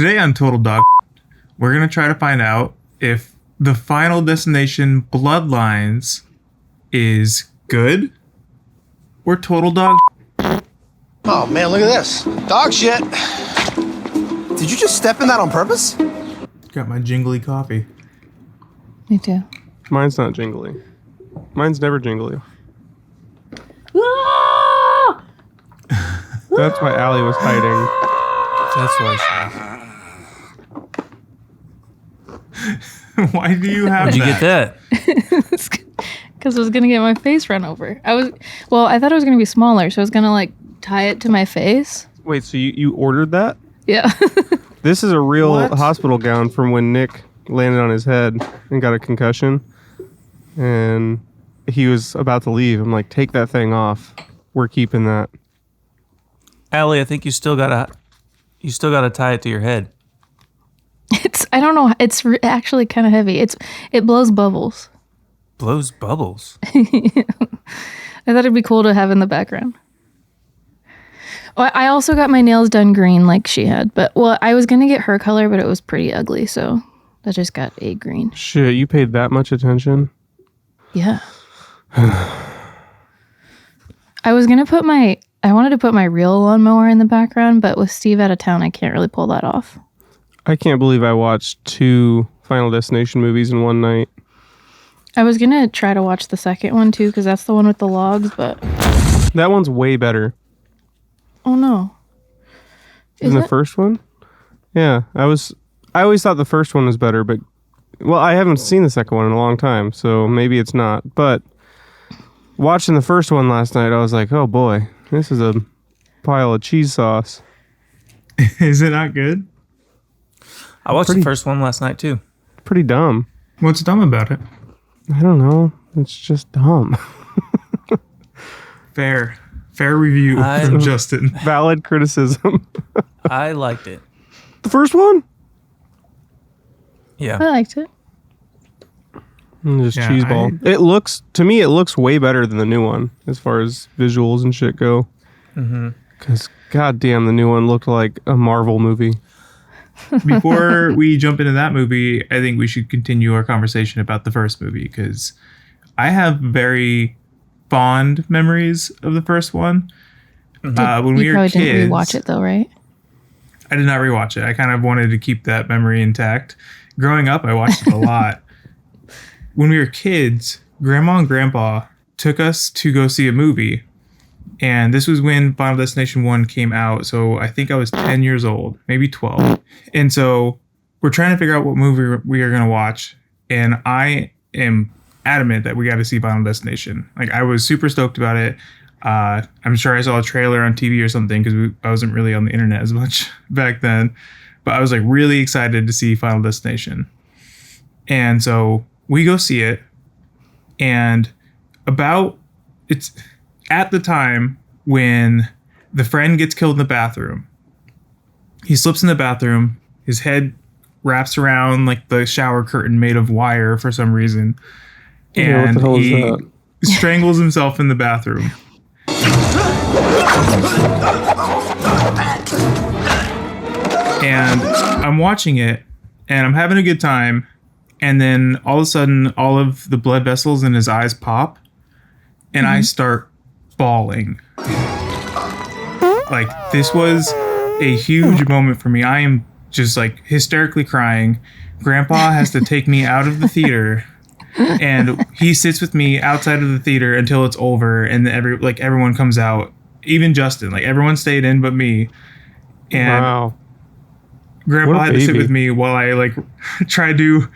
Today on Total Dog, we're going to try to find out if the Final Destination Bloodlines is good or total dog. Oh man, look at this. Dog shit. Did you just step in that on purpose? Got my jingly coffee. Me too. Mine's not jingly. Mine's never jingly. Ah! That's why Allie was hiding. That's why. Why do you have Where'd you get that? Because I was gonna get my face run over. I thought it was gonna be smaller, so I was gonna like tie it to my face. Wait, so you ordered that? Yeah. This is a real What? hospital gown from when Nick landed on his head and got a concussion. And he was about to leave. I'm like, take that thing off. We're keeping that. Allie, I think you still gotta tie it to your head. I don't know. It's actually kind of heavy. It blows bubbles. Blows bubbles. I thought it'd be cool to have in the background. I also got my nails done green like she had, but I was gonna get her color, but it was pretty ugly, so I just got a green. Shit, you paid that much attention? Yeah. I wanted to put my real lawnmower in the background, but with Steve out of town, I can't really pull that off. I can't believe I watched 2 Final Destination movies in one night. I was gonna try to watch the second one too, because that's the one with the logs, but That one's way better oh no. than the first one. Yeah, I always thought the first one was better, but I haven't seen the second one in a long time, so maybe it's not. But watching the first one last night, I was like, oh boy, this is a pile of cheese sauce. Is it not good? I watched the first one last night too. Pretty dumb. What's dumb about it? I don't know. It's just dumb. Fair review from Justin. Valid criticism. I liked it. The first one? Yeah. I liked it. Just Yeah, cheese ball. It looks way better than the new one as far as visuals and shit go. Because goddamn, the new one looked like a Marvel movie. Before we jump into that movie, I think we should continue our conversation about the first movie, because I have very fond memories of the first one. When we You were probably kids, didn't rewatch it though, right? I did not rewatch it. I kind of wanted to keep that memory intact. Growing up, I watched it a lot. When we were kids, Grandma and Grandpa took us to go see a movie. And this was when Final Destination 1 came out. So I think I was 10 years old, maybe 12. And so we're trying to figure out what movie we are going to watch. And I am adamant that we got to see Final Destination. Like, I was super stoked about it. I'm sure I saw a trailer on TV or something, because I wasn't really on the internet as much back then. But I was like really excited to see Final Destination. And so we go see it. And it's at the time when the friend gets killed in the bathroom. He slips in the bathroom. His head wraps around like the shower curtain made of wire for some reason. And what the hell is he that? strangles himself in the bathroom. And I'm watching it and I'm having a good time. And then all of a sudden, all of the blood vessels in his eyes pop. And I start bawling. Like, this was a huge moment for me. I am just like hysterically crying. Grandpa has to take me out of the theater, and he sits with me outside of the theater until it's over, and everyone comes out, even Justin. Like, everyone stayed in but me. And Wow. Grandpa had to sit baby. with me while I tried to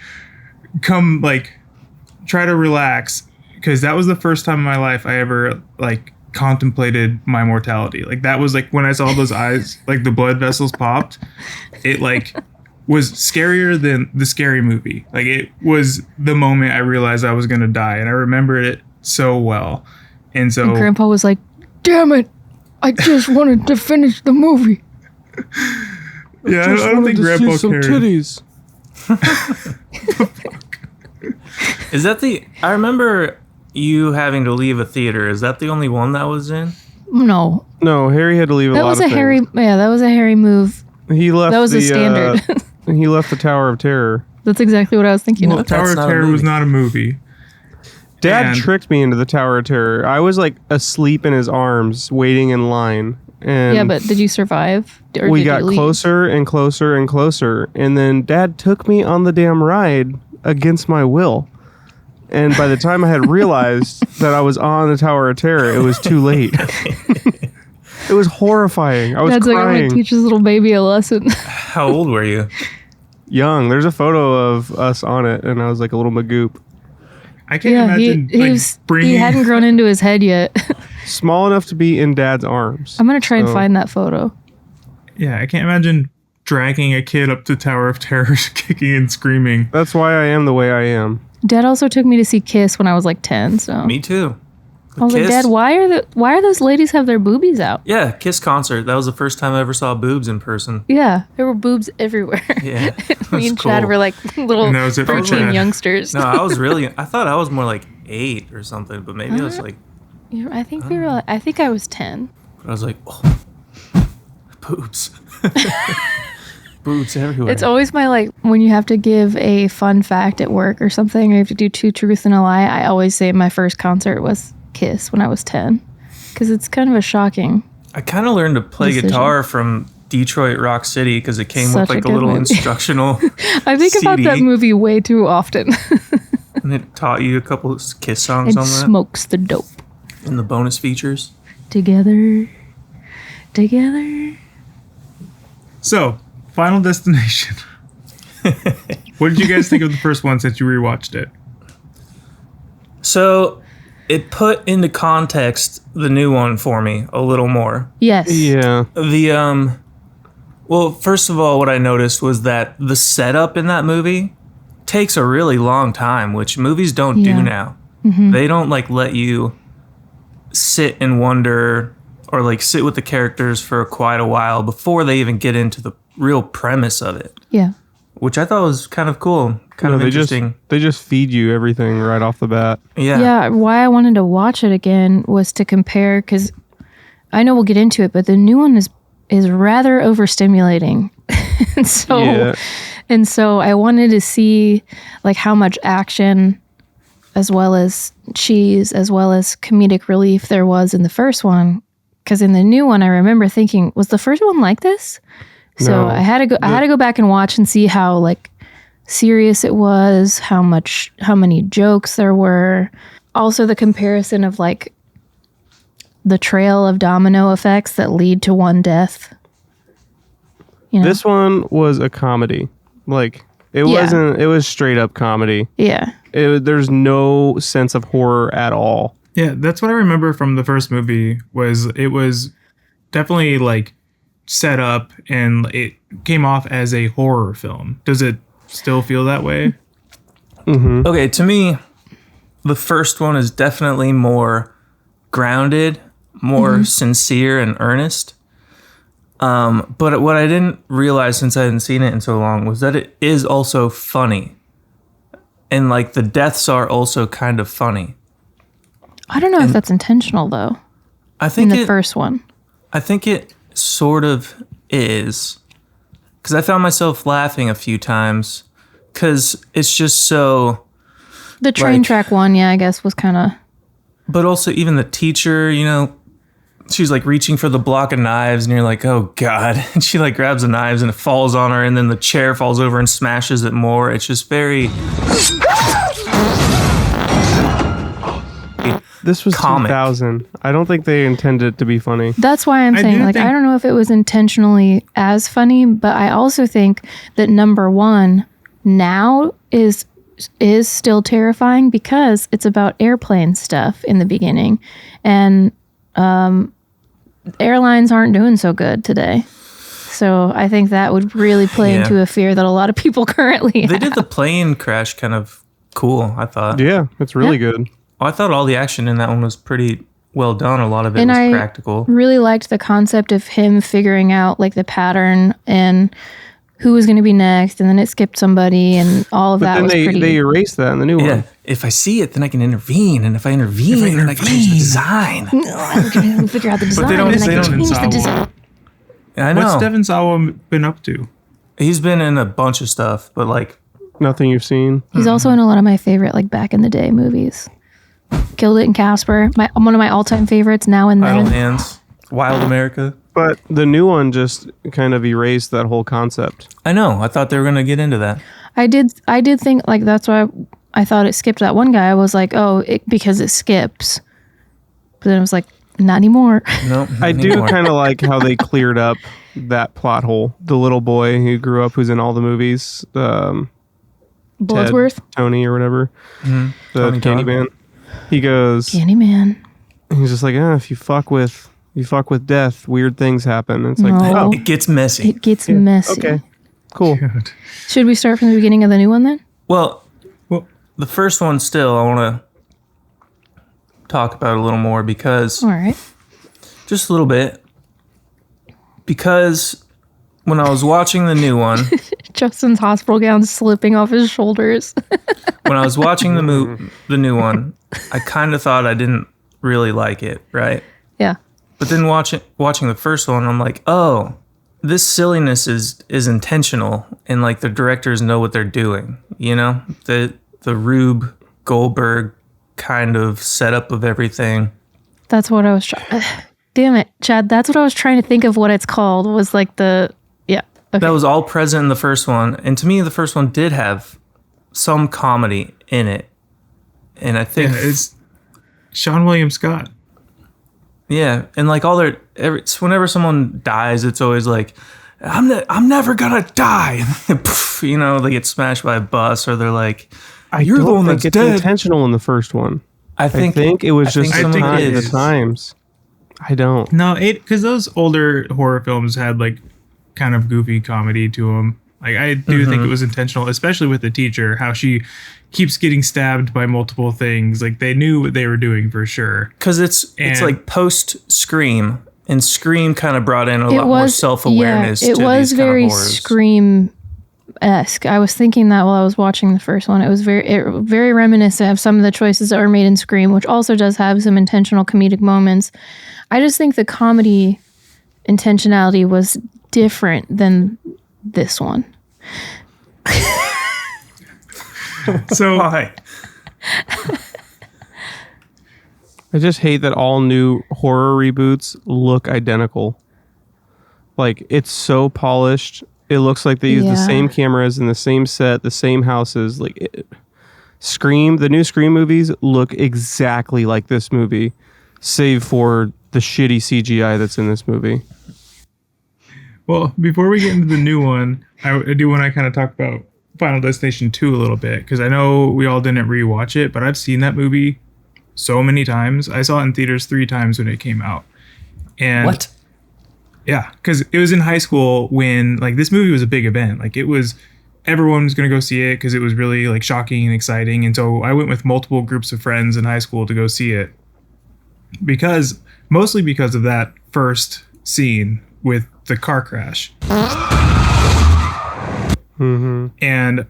try to relax, because that was the first time in my life I ever contemplated my mortality. Like, that was when I saw those eyes, the blood vessels popped. It was scarier than the Scary Movie. Like, it was the moment I realized I was gonna die, and I remembered it so well. And so Grandpa was like, "Damn it! I just wanted to finish the movie." yeah, I don't think Grandpa cared. Titties. Is that I remember you having to leave a theater. Is that the only one that was in? No, No, Harry had to leave a that lot was of a things. Harry. Yeah, that was a Harry move. He left. That was the a standard. He left the Tower of Terror. That's exactly what I was thinking Well, of. Tower of not a Terror was movie. not a movie. Dad And- tricked me into the Tower of Terror. I was like asleep in his arms, waiting in line. And Yeah, but did you survive? Or we did got you leave? closer and closer and closer. And then Dad took me on the damn ride against my will. And by the time I had realized that I was on the Tower of Terror, it was too late. It was horrifying. I was Dad's like, I'm crying. gonna teach this little baby a lesson. How old were you? Young. There's a photo of us on it, and I was like a little magoop. I can't imagine he hadn't grown into his head yet. Small enough to be in Dad's arms. I'm gonna try and So- find that photo. Yeah, I can't imagine dragging a kid up to Tower of Terror, kicking and screaming. That's why I am the way I am. Dad also took me to see Kiss when I was like 10. So Me too. I was like, Kiss? Dad, why are those ladies have their boobies out? Yeah, Kiss concert. That was the first time I ever saw boobs in person. Yeah, there were boobs everywhere. Yeah. Me and Chad were like little And that was it for preteen Chad. youngsters. No, I thought I was more like 8 or something, but maybe I was like, I think we were. I think I was 10. I was like, oh, boobs. Boobs everywhere. It's always my like when you have to give a fun fact at work or something, or you have to do 2 truths and a lie. I always say my first concert was Kiss when I was 10, because it's kind of a shocking. I kind of learned to play decision. guitar from Detroit Rock City because it came Such with a like a good little movie. instructional I think about that CD. movie way too often. and it taught you a couple of Kiss songs And on that smokes the dope and the bonus features. together. So, Final Destination. What did you guys think of the first one since you rewatched it? So it put into context the new one for me a little more. Yes. Yeah. Well, first of all, what I noticed was that the setup in that movie takes a really long time, which movies don't Yeah. do now. They don't like let you sit and wonder or like sit with the characters for quite a while before they even get into the real premise of it, Yeah. which I thought was kind of cool, kind of they interesting. just feed you everything right off the bat. Yeah. Why I wanted to watch it again was to compare, because I know we'll get into it, but the new one is rather overstimulating. and so Yeah. and so I wanted to see like how much action as well as cheese as well as comedic relief there was in the first one. Because in the new one, I remember thinking, was the first one like this? So No. I had to go back and watch and see how like serious it was, how many jokes there were. Also the comparison of like the trail of domino effects that lead to one death. You know? This one was a comedy. Like it Yeah. wasn't. It was straight up comedy. Yeah. There's no sense of horror at all. Yeah, that's what I remember from the first movie. Was it was definitely like set up and it came off as a horror film. Does it still feel that way? Okay, to me, the first one is definitely more grounded, more sincere and earnest. But what I didn't realize since I hadn't seen it in so long was that it is also funny. And like the deaths are also kind of funny. I don't know if that's intentional though. I In think the first one. I think it sort of is. Because I found myself laughing a few times. Because it's just so... The train Like- track one, yeah, I guess was kind of. But also even the teacher, you know, she's like reaching for the block of knives and you're like, oh God. And she like grabs the knives and it falls on her and then the chair falls over and smashes it more. It's just very This was Comic. 2000. I don't think they intended it to be funny. That's why I'm I saying, do like, think- I don't know if it was intentionally as funny, but I also think that number one now is still terrifying because it's about airplane stuff in the beginning. And airlines aren't doing so good today. So I think that would really play Yeah. into a fear that a lot of people currently They have. did the plane crash kind of cool, I thought. Yeah, it's really good. I thought all the action in that one was pretty well done. A lot of it And was I practical. really liked the concept of him figuring out like the pattern and who was going to be next, and then it skipped somebody, and all of But that then was they pretty. erased that in the new Yeah. one. If I see it, then I can intervene. And if I intervene, then I can change the design. I'm going to figure out the design, they don't- and they I can don't change the insult. design. I know. What's Devon Sawa been up to? He's been in a bunch of stuff, but like Nothing you've seen? He's also in a lot of my favorite, like, back in the day movies. Killed It in Casper. One of my all-time favorites, Now and Idle Then. Hands, Wild America. But the new one just kind of erased that whole concept. I know. I thought they were going to get into that. I did think, like, that's why I thought it skipped that one guy. I was like, because it skips. But then I was like, not anymore. No, I do kind of like how they cleared up that plot hole. The little boy who grew up, who's in all the movies, Bloodsworth? Tony or whatever, the Tony Todd. Candyman. He goes, Candyman. he's just like, if you fuck with death, weird things happen. And it's like, No. oh, It gets messy. It gets messy. okay, cool. God. Should we start from the beginning of the new one then? Well, the first one still, I want to talk about a little more because All right. just a little bit. Because when I was watching the new one, Justin's hospital gown slipping off his shoulders. when I was watching the new one, I kind of thought I didn't really like it, right? Yeah. But then watching the first one, I'm like, oh, this silliness is intentional, and like the directors know what they're doing. You know, the Rube Goldberg kind of setup of everything. That's what I was trying. Damn it, Chad. That's what I was trying to think of what it's called. Was like Okay. That was all present in the first one, and to me, the first one did have some comedy in it, and I think It's Sean William Scott. yeah, and like whenever someone dies, it's always like, I'm never gonna die. Poof, you know, they get smashed by a bus, or they're like, you're the one that's it's dead. intentional in the first one. I I think think it was just some of it the is. times. I don't. No, because those older horror films had like kind of goofy comedy to them. Like I do think it was intentional, especially with the teacher, how she keeps getting stabbed by multiple things. Like they knew what they were doing for sure. because it's And- like post Scream, and Scream kind of brought in a lot more self awareness. Yeah, it to was these very kind of horrors. Scream-esque. I was thinking that while I was watching the first one. It was very reminiscent of some of the choices that were made in Scream, which also does have some intentional comedic moments. I just think the comedy intentionality was different than this one. So Why? I just hate that all new horror reboots look identical. Like, it's so polished. It looks like they use the Yeah. same cameras and the same set, the same houses. Like, the new Scream movies look exactly like this movie, save for the shitty CGI that's in this movie. Well, before we get into the new one, I do want to kind of talk about Final Destination 2 a little bit, because I know we all didn't rewatch it, but I've seen that movie so many times. I saw it in theaters 3 times when it came out. And What? yeah, because it was in high school when like this movie was a big event. Like it was, everyone was going to go see it because it was really like shocking and exciting. And so I went with multiple groups of friends in high school to go see it, mostly because of that first scene with the car crash. And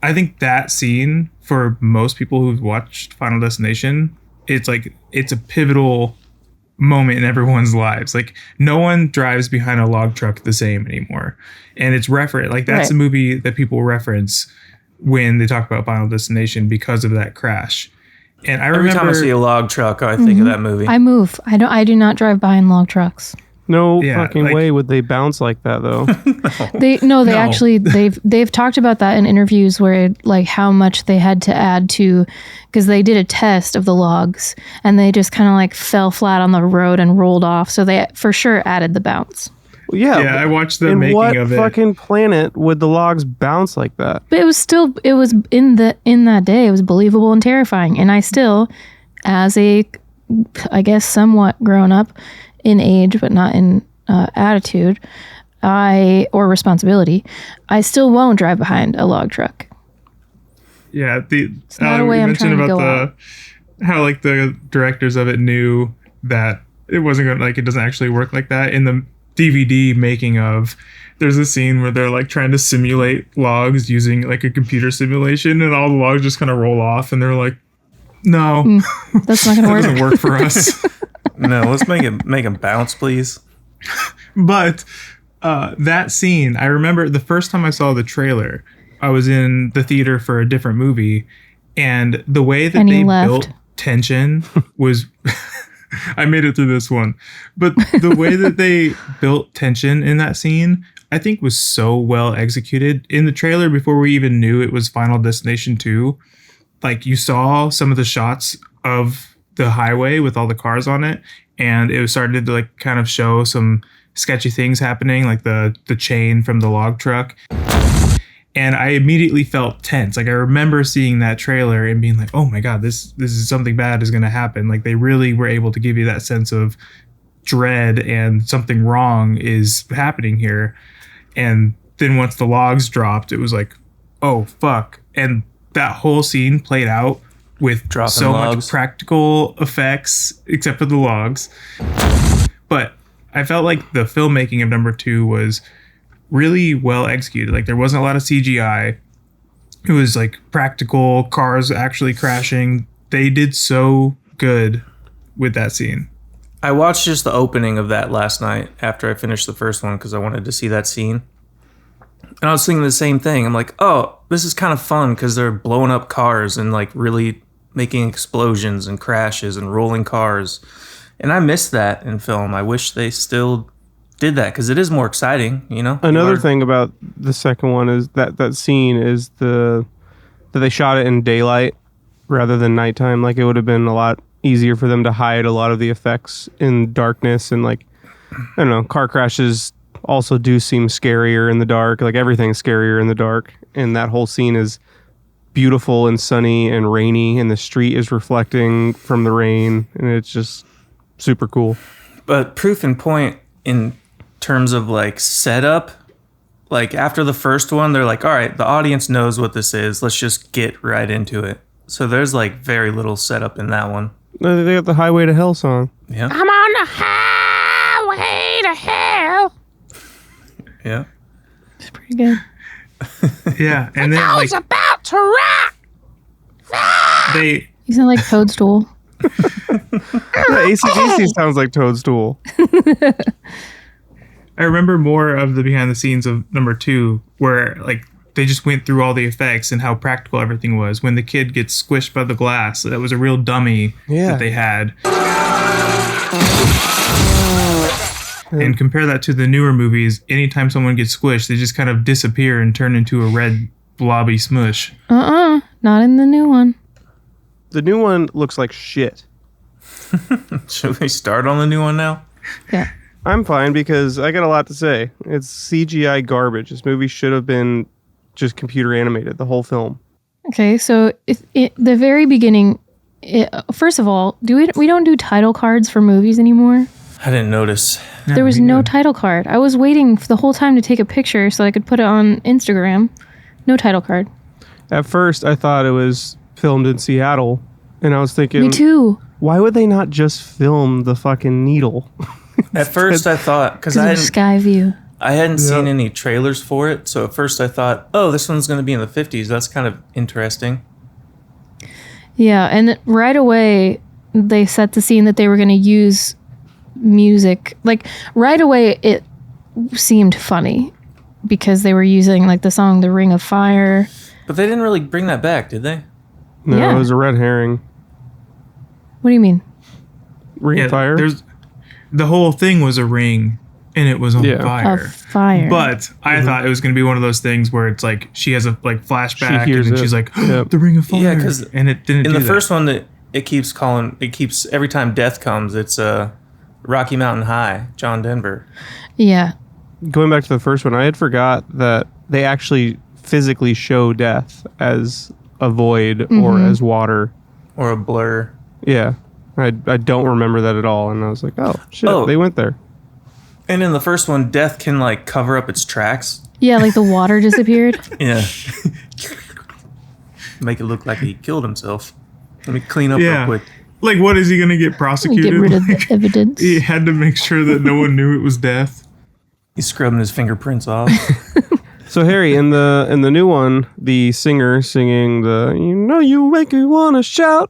I think that scene, for most people who've watched Final Destination, it's a pivotal moment in everyone's lives. Like no one drives behind a log truck the same anymore. And it's reference, like that's Right. a movie that people reference when they talk about Final Destination because of that crash. And I Every remember time I see a log truck, I think of that movie. I move. I do not drive behind log trucks. No Yeah, fucking like- way would they bounce like that, though. They actually they've talked about that in interviews where like how much they had to add to, because they did a test of the logs and they just kind of like fell flat on the road and rolled off. So they for sure added the bounce. Yeah, Yeah, I watched the in making what of it. fucking planet would the logs bounce like that? But it was in that day it was believable and terrifying. And I still, as a I guess somewhat grown up in age but not in attitude, or responsibility, I still won't drive behind a log truck. Yeah, it's not a way I'm trying to go out. how like the directors of it knew that it wasn't going to, like, it doesn't actually work like that. In the DVD making of, there's a scene where they're like trying to simulate logs using like a computer simulation, and all the logs just kind of roll off, and they're like, no, That's not gonna that work. doesn't work for us. No, let's make him bounce, please. But That scene, I remember the first time I saw the trailer, I was in the theater for a different movie, and the way that they built tension was I made it through this one. But the way that they built tension in that scene, I think was so well executed. In the trailer, before we even knew it was Final Destination 2, like you saw some of the shots of the highway with all the cars on it, and it started to like kind of show some sketchy things happening, like the chain from the log truck. And I immediately felt tense. Like I remember seeing that trailer and being like, "Oh my god, this is something bad is going to happen." Like they really were able to give you that sense of dread and something wrong is happening here. And then once the logs dropped, it was like, "Oh fuck!" And that whole scene played out with so much practical effects, except for the logs. But I felt like the filmmaking of number 2 was really well executed. Like there wasn't a lot of CGI. It was like practical cars actually crashing. They did so good with that scene. I watched just the opening of that last night after I finished the first one because I wanted to see that scene. And I was thinking the same thing. I'm like, oh, this is kind of fun because they're blowing up cars and like really making explosions and crashes and rolling cars. And I missed that in film. I wish they still did that because it is more exciting, you know? Another thing about the second one is that scene is that they shot it in daylight rather than nighttime. Like it would have been a lot easier for them to hide a lot of the effects in darkness, and like, I don't know, car crashes also do seem scarier in the dark. Like everything's scarier in the dark, and that whole scene is beautiful and sunny and rainy, and the street is reflecting from the rain, and it's just super cool. But proof in point in terms of like setup, like after the first one, they're like, all right, the audience knows what this is. Let's just get right into it. So there's like very little setup in that one. They got the Highway to Hell song. Yeah. I'm on the highway to hell. Yeah. It's pretty good. Yeah. And then like about to rock. they You sound like Toadstool. AC/DC sounds like Toadstool. I remember more of the behind the scenes of number 2 where like they just went through all the effects and how practical everything was. When the kid gets squished by the glass, that was a real dummy that they had. And compare that to the newer movies. Anytime someone gets squished, they just kind of disappear and turn into a red blobby smush. Not in the new one. The new one looks like shit. Should we start on the new one now? Yeah. I'm fine because I got a lot to say. It's CGI garbage. This movie should have been just computer animated, the whole film. Okay, so the very beginning, first of all, we don't do title cards for movies anymore? I didn't notice. There was no title card. I was waiting for the whole time to take a picture so I could put it on Instagram. No title card. At first, I thought it was filmed in Seattle, and I was thinking, me too. Why would they not just film the fucking needle? At first, I thought because I hadn't seen any trailers for it, so at first I thought, oh, this one's going to be in the 50s. That's kind of interesting. Yeah, and right away they set the scene that they were going to use music. Like right away, it seemed funny because they were using like the song "The Ring of Fire." But they didn't really bring that back, did they? No, Yeah. it was a red herring. What do you mean? Ring of Fire? The whole thing was a ring, and it was on fire. A fire. But I thought it was going to be one of those things where it's like she has a like flashback, She hears and then it. she's like, Yep. "The Ring of Fire." Yeah, because and it didn't. In do the that. first one, it keeps every time death comes, it's Rocky Mountain High, John Denver. Yeah. Going back to the first one, I had forgot that they actually physically show death as a void or as water. Or a blur. Yeah. I don't remember that at all. And I was like, oh, shit, they went there. And in the first one, death can like cover up its tracks. Yeah, like the water disappeared. Yeah. Make it look like he killed himself. Let me clean up real quick. Like, what is he going to get prosecuted? Get rid of the evidence. He had to make sure that no one knew it was death. He's scrubbing his fingerprints off. So Harry, in the new one, the singer singing the "You know you make me wanna shout,"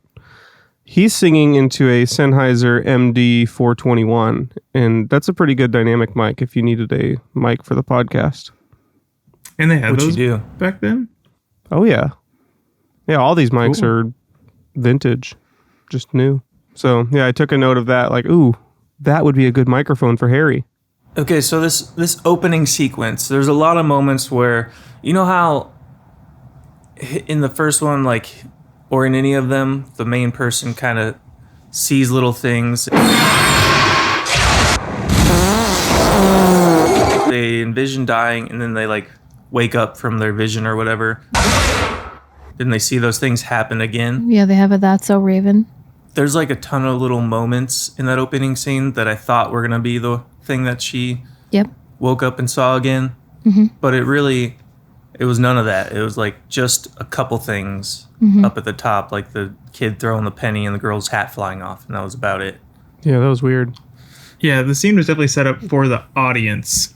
he's singing into a Sennheiser MD421, and that's a pretty good dynamic mic if you needed a mic for the podcast. And they had Which those you do. back then? Oh, yeah. Yeah, all these mics Cool. are vintage, just new. So, yeah, I took a note of that, like, ooh, that would be a good microphone for Harry. Okay, so this opening sequence, there's a lot of moments where, you know how in the first one, like, or in any of them, the main person kind of sees little things. They envision dying, and then they, like, wake up from their vision or whatever. Then they see those things happen again. Yeah, they have a That's So Raven. There's like a ton of little moments in that opening scene that I thought were going to be the thing that she Yep. woke up and saw again. But it was none of that. It was like just a couple things up at the top, like the kid throwing the penny and the girl's hat flying off, and that was about it. Yeah, that was weird. Yeah, the scene was definitely set up for the audience.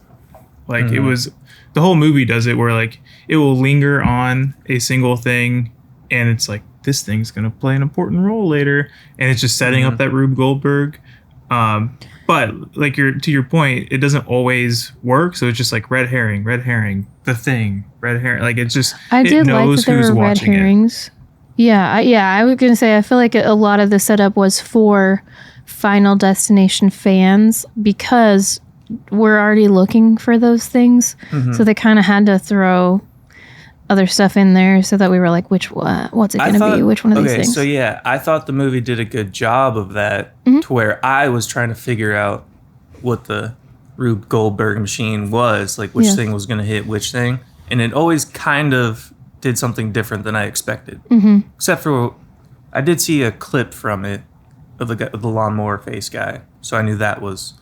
Like it was, the whole movie does it where like it will linger on a single thing, and it's like this thing's gonna play an important role later, and it's just setting up that Rube Goldberg. But like to your point, it doesn't always work. So it's just like red herring, the thing, red herring. Like it's just I it did like knows that there who's were red watching it. herrings. Yeah, I was gonna say I feel like a lot of the setup was for Final Destination fans because we're already looking for those things, so they kind of had to throw other stuff in there so that we were like, what's it gonna be? Which one of these things? So yeah, I thought the movie did a good job of that, to where I was trying to figure out what the Rube Goldberg machine was, like which thing was going to hit which thing, and it always kind of did something different than I expected. Except for, I did see a clip from it of the lawnmower face guy, so I knew that was.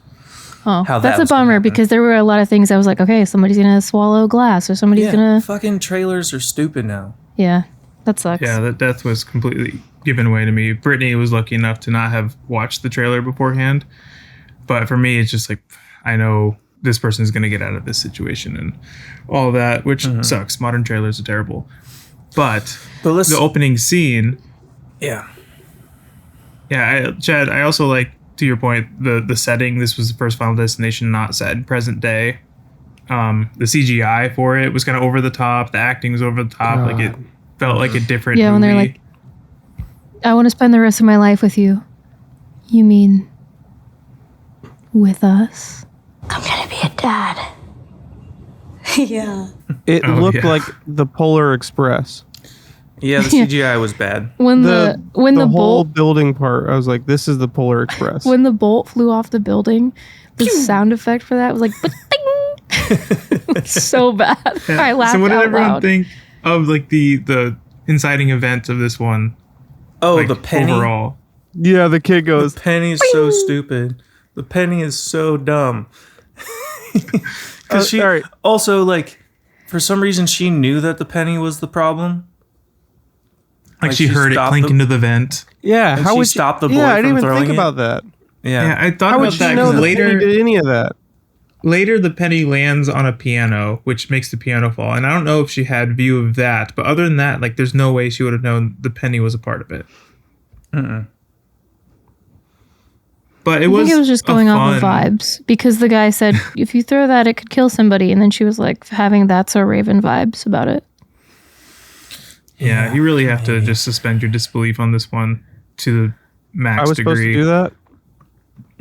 Oh, how that's that a was gonna bummer happen. because there were a lot of things I was like, okay, somebody's gonna swallow glass or somebody's gonna. Fucking trailers are stupid now. Yeah, that sucks. Yeah, that death was completely given away to me. Brittany was lucky enough to not have watched the trailer beforehand. But for me, it's just like, I know this person is going to get out of this situation and all that, which sucks. Modern trailers are terrible. But listen, the opening scene, yeah. Chad, I also like, to your point, the setting. This was the first Final Destination not set in present day. The CGI for it was kind of over the top. The acting was over the top. Like it felt like a different movie. when they're like, I want to spend the rest of my life with you. You mean with us? I'm gonna be a dad. Yeah. It Oh, looked yeah. like the Polar Express. Yeah, the CGI was bad. When The the whole bolt building part, I was like, this is the Polar Express. when the bolt flew off the building, the sound effect for that was like ba-ding! So bad. I laughed So what did out everyone loud. think of like the inciting event of this one? Oh, Like the penny. overall. Yeah, the kid goes, The penny is so stupid. The penny is so dumb. Because she all right. also, like, for some reason, she knew that the penny was the problem. Like, Like, she she heard it stopped clink the- into the vent. yeah, And how she would stopped the boy Yeah, I didn't from even throwing think it? about that. Yeah, I thought How about would you that know because the later penny did any of that? Later, the penny lands on a piano, which makes the piano fall. And I don't know if she had view of that, but other than that, like, there's no way she would have known the penny was a part of it. But I think it was just going off of fun- vibes because the guy said, if you throw that, it could kill somebody. And then she was like having That's So Raven vibes about it. Yeah, you really have to just suspend your disbelief on this one to the max I was degree. supposed to do that?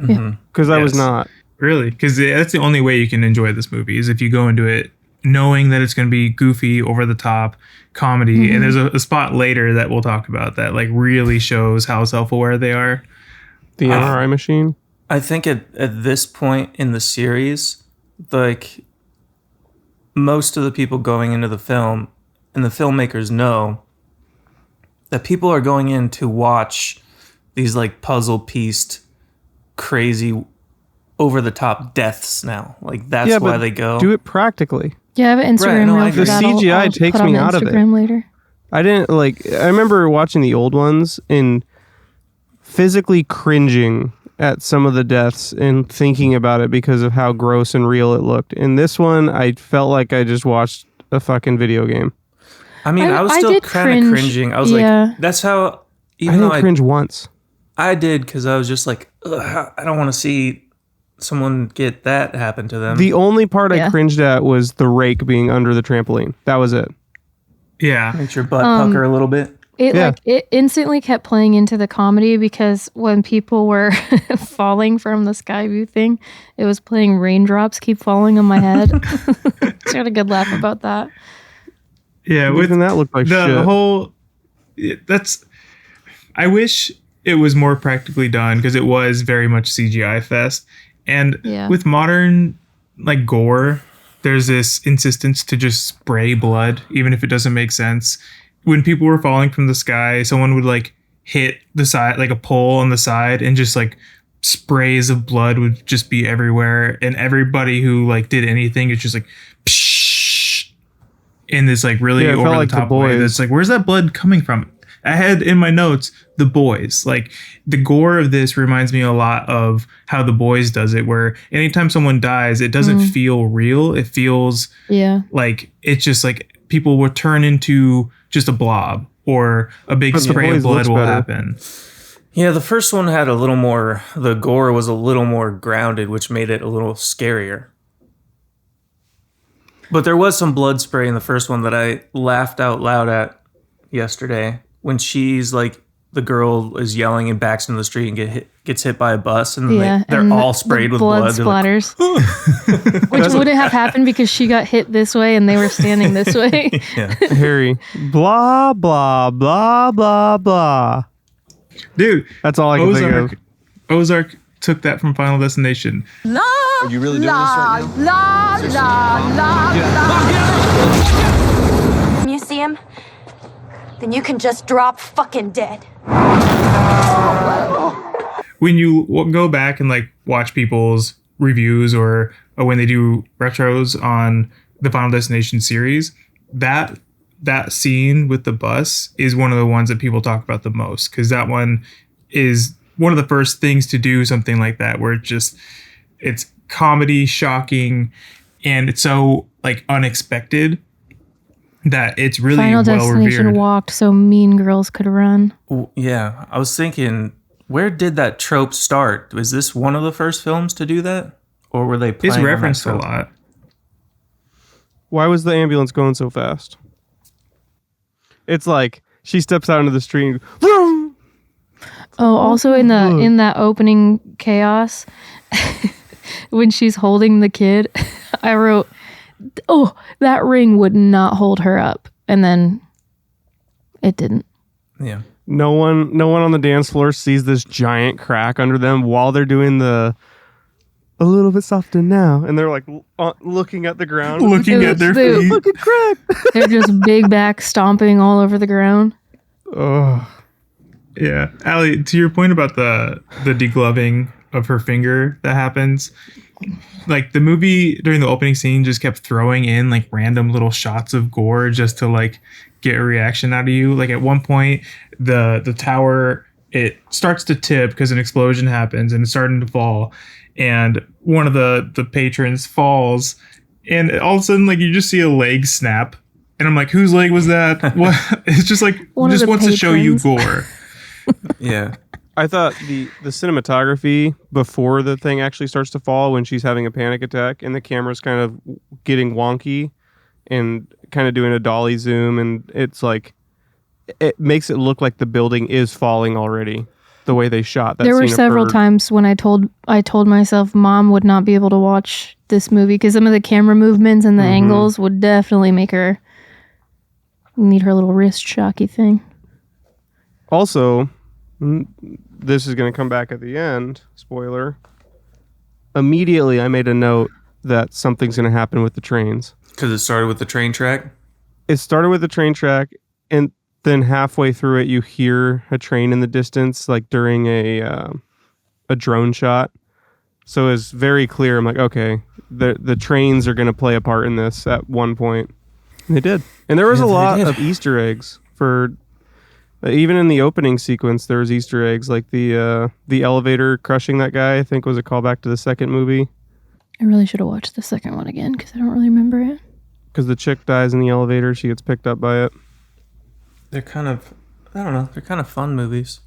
Yeah. Because I was Yes. not. Really, because that's the only way you can enjoy this movie is if you go into it knowing that it's going to be goofy, over the top comedy. And there's a spot later that we'll talk about that like really shows how self-aware they are. The MRI machine? I think at this point in the series, like, most of the people going into the film and the filmmakers know that people are going in to watch these like puzzle pieced, crazy, over the top deaths now. Like, that's why but they go. do it practically. Yeah, I have an Instagram no, I reel agree. for that. The CGI I'll takes put on me the out of it. Instagram later. I didn't I remember watching the old ones and physically cringing at some of the deaths and thinking about it because of how gross and real it looked. In this one, I felt like I just watched a fucking video game. I mean, I was I still did kind of cringe. cringing. I was Yeah. like, that's how, I even though didn't cringe once. I did because I was just like, ugh, I don't want to see someone get that happen to them. The only part I cringed at was the rake being under the trampoline. That was it. Yeah. Makes your butt pucker a little bit. It instantly kept playing into the comedy because when people were falling from the sky view thing, it was playing raindrops keep falling on my head. I had a good laugh about that. Yeah, even that looked like the shit. whole. That's. I wish it was more practically done because it was very much CGI fest, and with modern like gore, there's this insistence to just spray blood, even if it doesn't make sense. When people were falling from the sky, someone would like hit the side, like a pole on the side, and just like sprays of blood would just be everywhere. And everybody who like did anything, it's just like psh, in this like really over the top way. That's like, where's that blood coming from? I had in my notes The Boys. Like the gore of this reminds me a lot of how The Boys does it, where anytime someone dies, it doesn't feel real. It feels like it's just like people will turn into just a blob or a big spray of blood will happen. Yeah, the first one had a little more, the gore was a little more grounded, which made it a little scarier. But there was some blood spray in the first one that I laughed out loud at yesterday when she's like, the girl is yelling and backs into the street and gets hit by a bus, and they're all sprayed with blood. Splatters. Which wouldn't have happened because she got hit this way and they were standing this way. Harry, blah, blah, blah, blah, blah. Dude, that's all I can think of. Ozark took that from Final Destination. Are you really doing this right now? You see him? Then you can just drop fucking dead. When you go back and like watch people's reviews or when they do retros on the Final Destination series, that scene with the bus is one of the ones that people talk about the most, because that one is one of the first things to do something like that, where it's comedy, shocking, and it's so like unexpected that it's really Final well Destination revered. walked so Mean Girls could run. Yeah, I was thinking, where did that trope start? Was this one of the first films to do that, or were they playing? It's referenced a lot. Why was the ambulance going so fast? It's like she steps out into the street. And, vroom! Oh, also in that opening chaos, when she's holding the kid, I wrote, "Oh, that ring would not hold her up," and then it didn't. Yeah. No one on the dance floor sees this giant crack under them while they're doing the a little bit softer now, and they're like looking at the ground, looking at their feet. Fucking crack. They're just big back stomping all over the ground. Oh, yeah, Allie. To your point about the degloving of her finger that happens, like the movie during the opening scene just kept throwing in like random little shots of gore just to like get a reaction out of you. Like at one point, the tower, it starts to tip because an explosion happens and it's starting to fall, and one of the patrons falls, and all of a sudden like you just see a leg snap, and I'm like, whose leg was that? What? It's just like just wants to show you gore. Yeah. I thought the cinematography before the thing actually starts to fall, when she's having a panic attack and the camera's kind of getting wonky and kind of doing a dolly zoom, and it's like it makes it look like the building is falling already, the way they shot that. There were several times when I told myself Mom would not be able to watch this movie because some of the camera movements and the angles would definitely make her need her little wrist shocky thing. Also, this is going to come back at the end. Spoiler. Immediately, I made a note that something's going to happen with the trains. Because it started with the train track? It started with the train track, and then halfway through it, you hear a train in the distance, like during a drone shot. So it's very clear. I'm like, okay, the trains are going to play a part in this at one point. And they did. And there was a lot of Easter eggs for... even in the opening sequence, there was Easter eggs, like the elevator crushing that guy, I think was a callback to the second movie. I really should have watched the second one again because I don't really remember it. Because the chick dies in the elevator, she gets picked up by it. They're kind of, I don't know, they're kind of fun movies.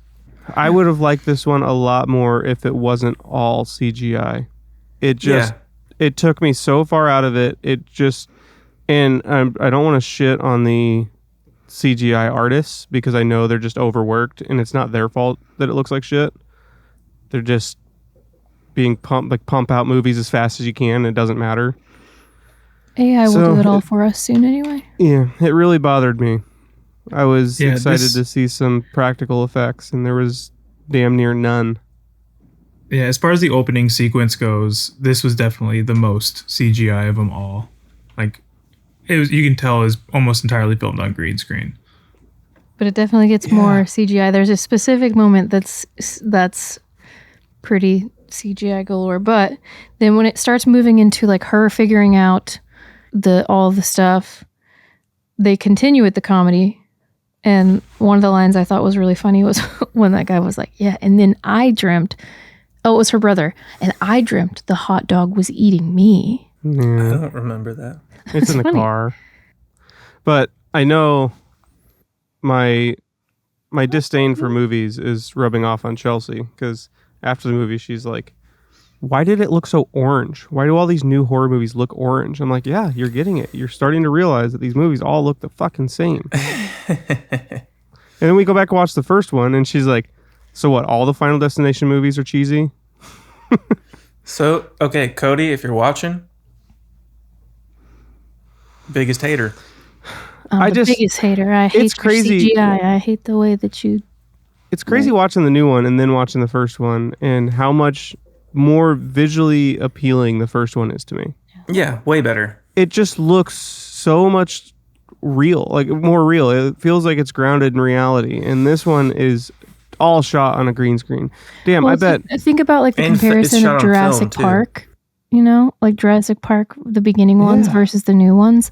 I would have liked this one a lot more if it wasn't all CGI. It just it took me so far out of it. It just and I don't want to shit on the CGI artists because I know they're just overworked and it's not their fault that it looks like shit. They're just being pump out movies as fast as you can. It doesn't matter. AI will do it all for us soon anyway. Yeah, it really bothered me. I was excited to see some practical effects, and there was damn near none. Yeah, as far as the opening sequence goes, this was definitely the most CGI of them all. Like, it was, you can tell, is almost entirely filmed on green screen. But it definitely gets more CGI. There's a specific moment that's pretty CGI galore. But then when it starts moving into like her figuring out all the stuff, they continue with the comedy. And one of the lines I thought was really funny was when that guy was like, yeah, and then I dreamt, it was her brother, and I dreamt the hot dog was eating me. Yeah. I don't remember that. It's in the car. But I know my disdain for movies is rubbing off on Chelsea, because after the movie, she's like, why did it look so orange? Why do all these new horror movies look orange? I'm like, yeah, you're getting it. You're starting to realize that these movies all look the fucking same. And then we go back and watch the first one, and she's like, so what, all the Final Destination movies are cheesy? So, okay, Cody, if you're watching, biggest hater. I'm the biggest hater. I hate your crazy. CGI. I hate the way that you... It's crazy watching the new one and then watching the first one, and how much more visually appealing the first one is to me. Yeah, way better. It just looks so much real, like more real. It feels like it's grounded in reality. And this one is all shot on a green screen. Damn, I bet. Think about like the comparison of Jurassic Park, you know, like Jurassic Park, the beginning ones versus the new ones.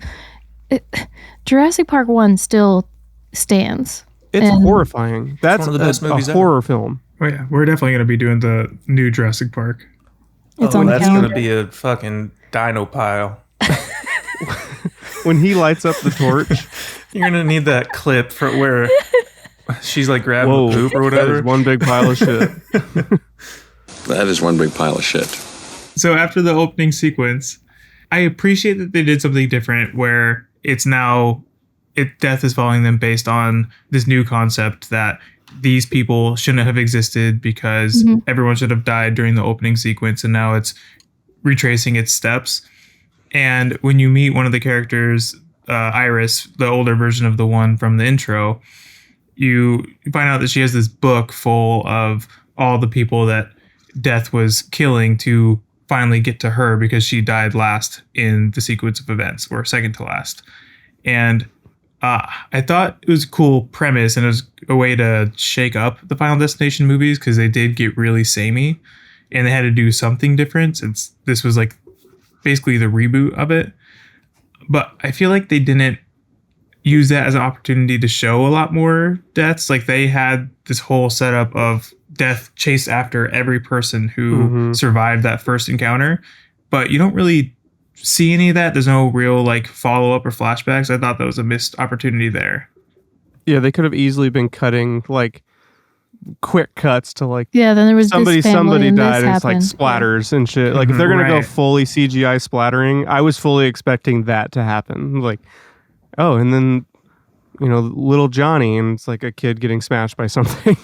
Jurassic Park 1 still stands. It's horrifying. That's one of the best movies a horror film. Oh yeah, we're definitely going to be doing the new Jurassic Park. It's on that's going to be a fucking dino pile. When he lights up the torch. You're going to need that clip for where she's like grabbing the poop or whatever. That is one big pile of shit. That is one big pile of shit. So after the opening sequence, I appreciate that they did something different where it's now death is following them based on this new concept that these people shouldn't have existed because everyone should have died during the opening sequence, and now it's retracing its steps. And when you meet one of the characters, Iris, the older version of the one from the intro, you find out that she has this book full of all the people that death was killing to finally get to her because she died last in the sequence of events, or second to last. And I thought it was a cool premise, and it was a way to shake up the Final Destination movies because they did get really samey, and they had to do something different since this was like basically the reboot of it. But I feel like they didn't use that as an opportunity to show a lot more deaths. Like they had this whole setup of death chased after every person who survived that first encounter, but you don't really see any of that. There's no real like follow-up or flashbacks. I thought that was a missed opportunity there. Yeah, they could have easily been cutting like quick cuts to like then there was somebody died and it's like happened. splatters and shit. Like if they're gonna go fully CGI splattering, I was fully expecting that to happen. Like, oh, and then little Johnny, and it's like a kid getting smashed by something.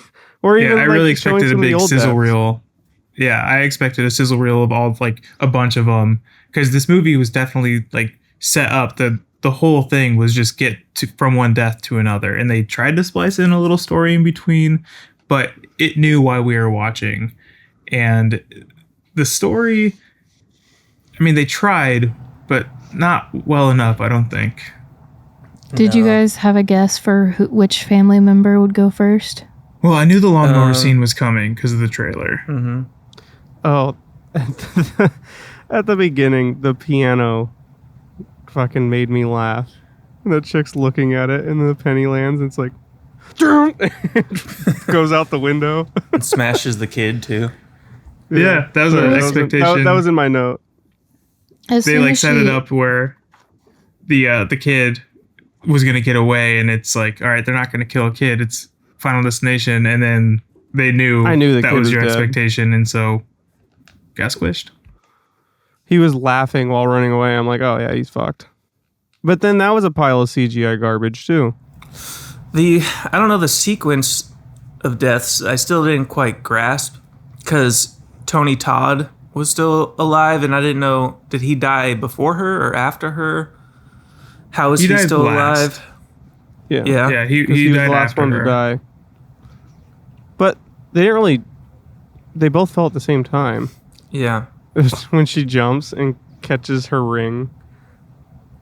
Or even I like really expected a big sizzle deaths. reel. Yeah, I expected a sizzle reel of all like a bunch of them, because this movie was definitely like set up. The whole thing was just get from one death to another, and they tried to splice in a little story in between, but it knew why we were watching. And the story, I mean, they tried, but not well enough, I don't think. Did you guys have a guess for which family member would go first? Well, I knew the lawnmower scene was coming because of the trailer. Oh, at the beginning, the piano fucking made me laugh. And the chick's looking at it, and the penny lands, and it's like, goes out the window. And smashes the kid too. Yeah, that was an expectation. That was in my note. They like set it up where the kid was gonna get away, and it's like, all right, they're not gonna kill a kid. It's Final Destination, and then they knew, I knew the that kid was was your dead. expectation, and so got squished. He was laughing while running away. I'm like, oh yeah, he's fucked. But then that was a pile of CGI garbage too. I don't know, the sequence of deaths, I still didn't quite grasp because Tony Todd was still alive, and I didn't know, did he die before her or after her? How is he died still last. alive? Yeah. Yeah. Yeah, he 'Cause he was died the last after one her. to die. But they didn't really. They both fell at the same time. Yeah. It was when she jumps and catches her ring.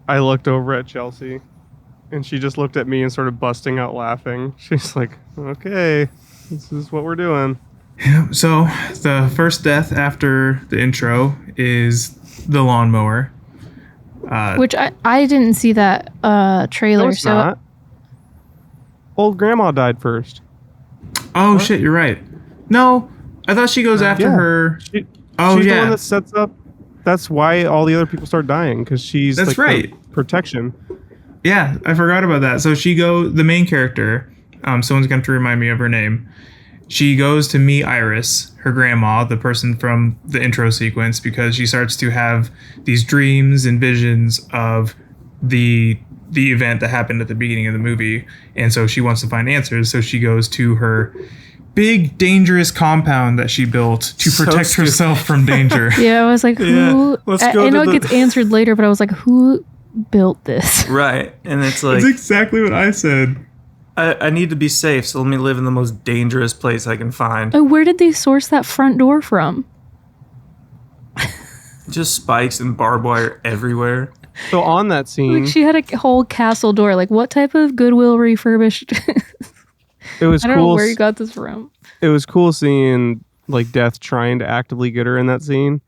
I looked over at Chelsea, and she just looked at me and started busting out laughing. She's like, "Okay, this is what we're doing." So the first death after the intro is the lawnmower. Which I didn't see that trailer. No, it's so not. Old grandma died first. Oh shit, you're right. No, I thought she goes after yeah. her. She, Oh, she's the yeah. one that sets up. That's why all the other people start dying, because she's That's like right. the protection. Yeah, I forgot about that. So the main character, someone's going to remind me of her name. She goes to meet Iris, her grandma, the person from the intro sequence, because she starts to have these dreams and visions of the event that happened at the beginning of the movie. And so she wants to find answers. So she goes to her big, dangerous compound that she built to So protect stupid. herself from danger. yeah, I was like, who? let's I go to know it the- gets answered later, but I was like, who built this? Right. And it's like, That's exactly what I said. I need to be safe, so let me live in the most dangerous place I can find. Oh, where did they source that front door from? Just spikes and barbed wire everywhere. So on that scene, Like she had a whole castle door. Like what type of Goodwill refurbished? it was I don't know cool. where you got this from. It was cool seeing like Death trying to actively get her in that scene,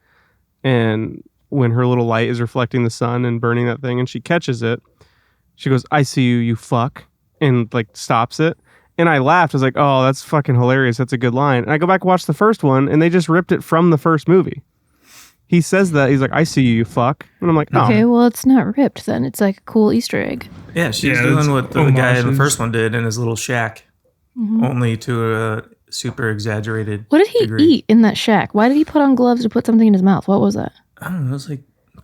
and when her little light is reflecting the sun and burning that thing, and she catches it, she goes, "I see you, you fuck," and like stops it. And I laughed. I was like, "Oh, that's fucking hilarious. That's a good line." And I go back and watch the first one, and they just ripped it from the first movie. He says that. He's like, "I see you, you fuck," and I'm like, "Oh, Okay, well it's not ripped then. It's like a cool Easter egg. Yeah, she's Yeah, doing it's what the guy in the homages. first one did in his little shack, only to a super exaggerated. What did he degree. eat in that shack? Why did he put on gloves to put something in his mouth? What was that? I don't know. It was like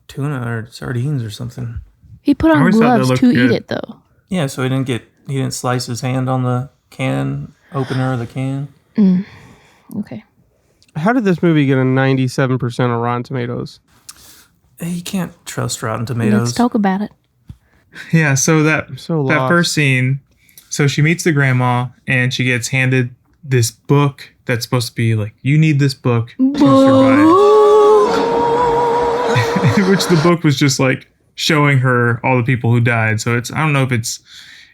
tuna or sardines or something. He put I on always thought that gloves looked to good. eat it though. Yeah, so he didn't slice his hand on the can opener of the can. Okay. how did this movie get a 97% on Rotten Tomatoes?" You can't trust Rotten Tomatoes. Let's talk about it. Yeah, so that so that lost. first scene, so she meets the grandma and she gets handed this book that's supposed to be like, you need this book to survive. Which the book was just like showing her all the people who died. So I don't know if it's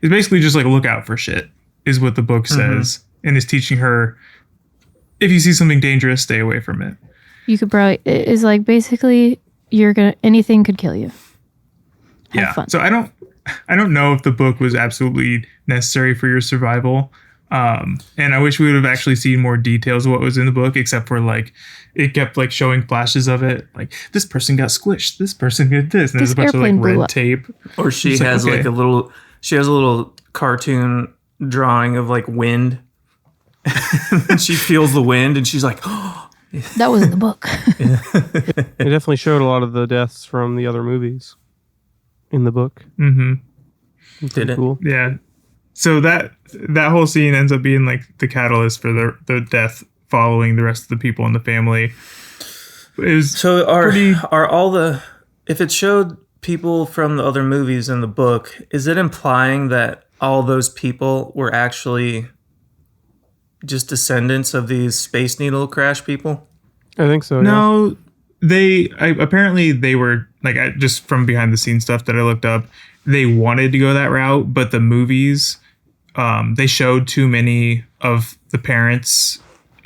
basically just like look out for shit is what the book says, and is teaching her if you see something dangerous, stay away from it. You could probably it is like basically anything could kill you. Have fun. So I don't know if the book was absolutely necessary for your survival. And I wish we would have actually seen more details of what was in the book, except for like it kept like showing flashes of it. Like this person got squished, this person did this, and there's This a bunch of like airplane blew red up. tape. Or she It's like, has okay. like a little cartoon drawing of like wind. And she feels the wind and she's like, oh, That was in the book. It definitely showed a lot of the deaths from the other movies in the book. Mm-hmm. did it? Cool. Yeah. So that whole scene ends up being like the catalyst for the death following the rest of the people in the family. It was So pretty. are all the, if it showed people from the other movies in the book, is it implying that all those people were actually just descendants of these Space Needle crash people? I think so. No, apparently they were like, just from behind the scenes stuff that I looked up, they wanted to go that route, but the movies, they showed too many of the parents,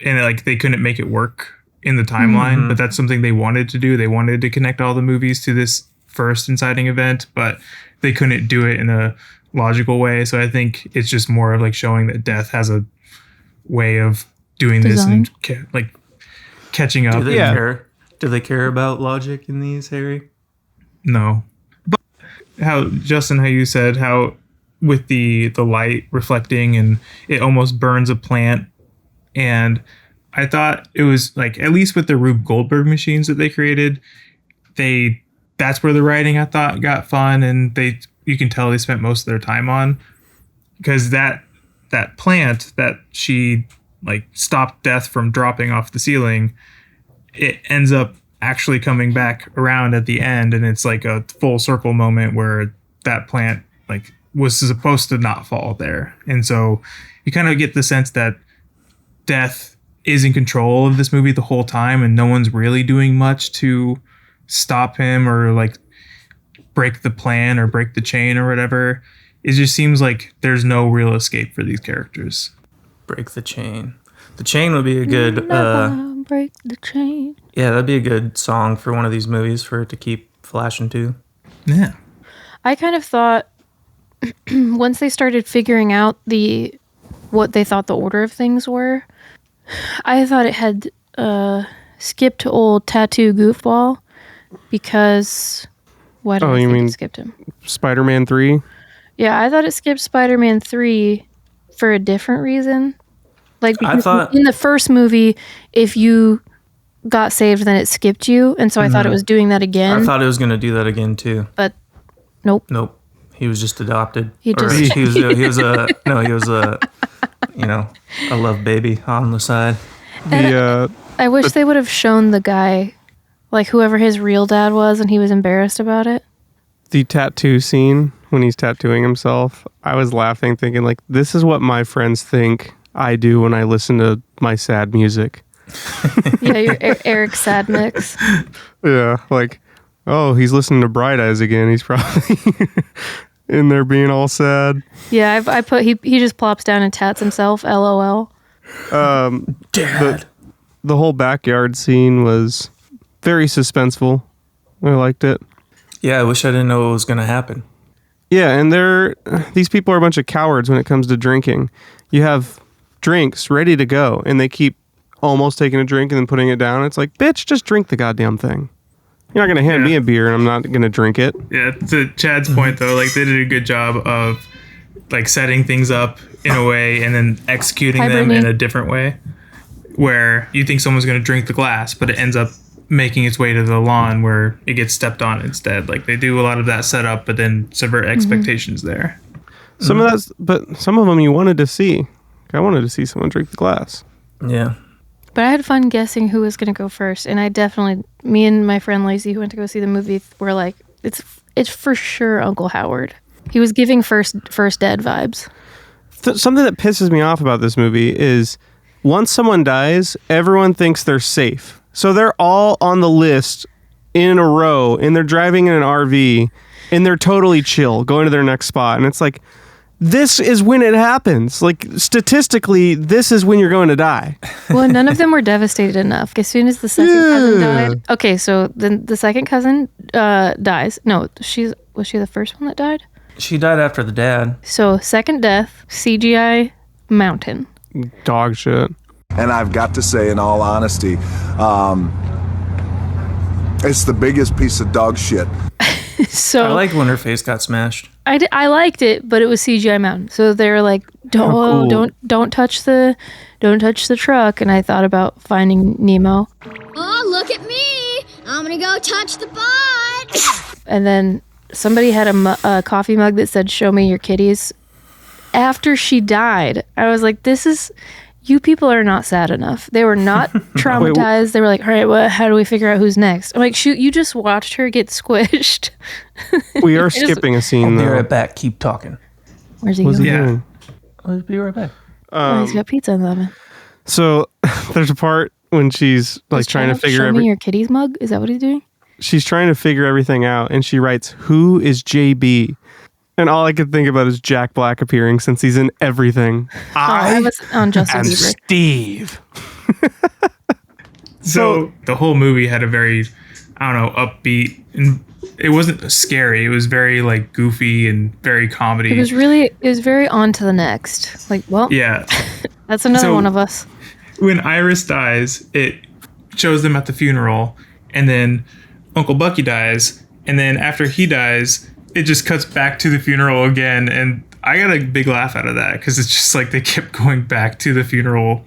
and like they couldn't make it work in the timeline. But that's something they wanted to do. They wanted to connect all the movies to this first inciting event, but they couldn't do it in a logical way. So I think it's just more of like showing that death has a way of doing Design. this and like catching up. Do they Yeah. care? Do they care about logic in these, Harry? No. But how you said how with the light reflecting and it almost burns a plant And I thought it was like, at least with the Rube Goldberg machines that they created, that's where the writing I thought got fun, and you can tell they spent most of their time on, because that plant that she like stopped death from dropping off the ceiling, it ends up actually coming back around at the end, and it's like a full circle moment where that plant like was supposed to not fall there. And so you kind of get the sense that death is in control of this movie the whole time, and no one's really doing much to stop him or like break the plan or break the chain or whatever. It just seems like there's no real escape for these characters. Break the chain. The chain would be a good break the chain. Yeah, that'd be a good song for one of these movies for it to keep flashing to. Yeah. I kind of thought once they started figuring out what they thought the order of things were, I thought it had skipped old Tattoo Goofball, because why did I think it skipped him? Spider-Man 3? Yeah, I thought it skipped Spider-Man 3 for a different reason. Like, because in the first movie, if you got saved, then it skipped you, and so I thought it was doing that again. I thought it was going to do that again too. But nope. He was just adopted. He was a a love baby on the side. I wish they would have shown the guy, like whoever his real dad was, and he was embarrassed about it. The tattoo scene when he's tattooing himself, I was laughing, thinking like, this is what my friends think I do when I listen to my sad music. Yeah, your Eric sad mix. Yeah, like, oh, he's listening to Bright Eyes again. He's probably in there being all sad. Yeah, I put he just plops down and tats himself. LOL. Dad. The whole backyard scene was very suspenseful. I liked it. Yeah, I wish I didn't know what was going to happen. Yeah, and these people are a bunch of cowards when it comes to drinking. You have drinks ready to go, and they keep almost taking a drink and then putting it down. It's like, bitch, just drink the goddamn thing. You're not going to hand me a beer, and I'm not going to drink it. Yeah, to Chad's point, though, like, they did a good job of, like, setting things up in a way and then executing them in a different way, where you think someone's going to drink the glass, but it ends up making its way to the lawn where it gets stepped on instead. Like, they do a lot of that setup, but then subvert expectations there. Some of that's, but some of them you wanted to see. I wanted to see someone drink the glass. Yeah. But I had fun guessing who was going to go first, and I definitely, me and my friend Lacey, who went to go see the movie, were like, it's for sure Uncle Howard. He was giving first dead vibes. Something that pisses me off about this movie is once someone dies, everyone thinks they're safe. So they're all on the list in a row, and they're driving in an RV, and they're totally chill, going to their next spot. And it's like, this is when it happens. Like, statistically, this is when you're going to die. Well, none of them were devastated enough. As soon as the second cousin died. Okay, so then the second cousin dies. No, was she the first one that died? She died after the dad. So second death, CGI mountain. Dog shit. And I've got to say, in all honesty, it's the biggest piece of dog shit. So I liked when her face got smashed. I liked it, but it was CGI mountain. So they were like, don't touch the truck. And I thought about Finding Nemo. Oh, look at me! I'm gonna go touch the butt. And then somebody had a coffee mug that said, "Show me your kitties." After she died, I was like, you people are not sad enough. They were not traumatized. They were like, all right, well, how do we figure out who's next? I'm like, shoot, you just watched her get squished. We are skipping a scene, though. I'll be right back. Keep talking. Where's he going? Yeah. I'll be right back. He's got pizza in the oven. So there's a part when she's like trying to figure Show me your kitties mug? Is that what he's doing? She's trying to figure everything out, and she writes, "Who is JB?" And all I could think about is Jack Black appearing, since he's in everything. I was on Justin and Bieber. Steve. So the whole movie had a very, I don't know, upbeat, and it wasn't scary. It was very like goofy and very comedy. It was very on to the next. Like, well, yeah, that's another one of us. When Iris dies, it shows them at the funeral, and then Uncle Bucky dies, and then after he dies, it just cuts back to the funeral again, and I got a big laugh out of that because it's just like they kept going back to the funeral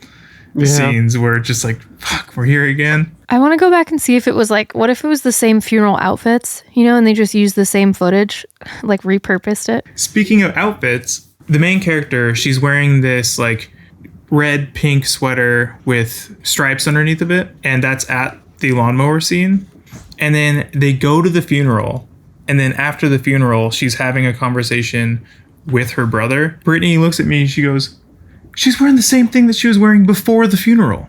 scenes where it's just like, fuck, we're here again. I want to go back and see if it was like, what if it was the same funeral outfits, and they just used the same footage, like repurposed it? Speaking of outfits, the main character, she's wearing this like red pink sweater with stripes underneath of it, and that's at the lawnmower scene. And then they go to the funeral, and then after the funeral, she's having a conversation with her brother. Brittany looks at me, she goes, she's wearing the same thing that she was wearing before the funeral.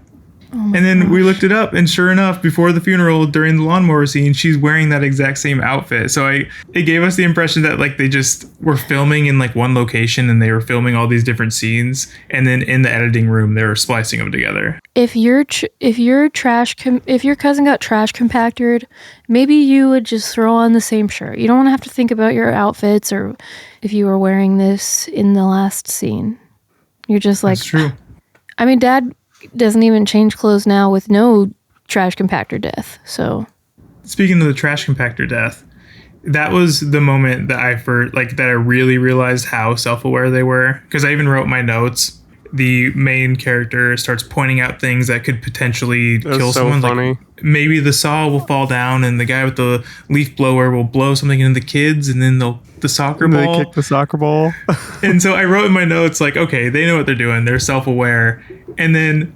And then we looked it up, and sure enough, before the funeral, during the lawnmower scene, she's wearing that exact same outfit. So it gave us the impression that like they just were filming in like one location, and they were filming all these different scenes, and then in the editing room, they were splicing them together. If your cousin got trash compacted, maybe you would just throw on the same shirt. You don't want to have to think about your outfits or if you were wearing this in the last scene. You're just like, that's true. I mean, Dad doesn't even change clothes now with no trash compactor death. So, speaking of the trash compactor death, that was the moment that that I really realized how self-aware they were. Because I even wrote my notes. The main character starts pointing out things that could potentially kill someone. Funny. Like maybe the saw will fall down, and the guy with the leaf blower will blow something into the kids, and then the soccer ball. They kick the soccer ball. And so I wrote in my notes like, okay, they know what they're doing. They're self-aware. And then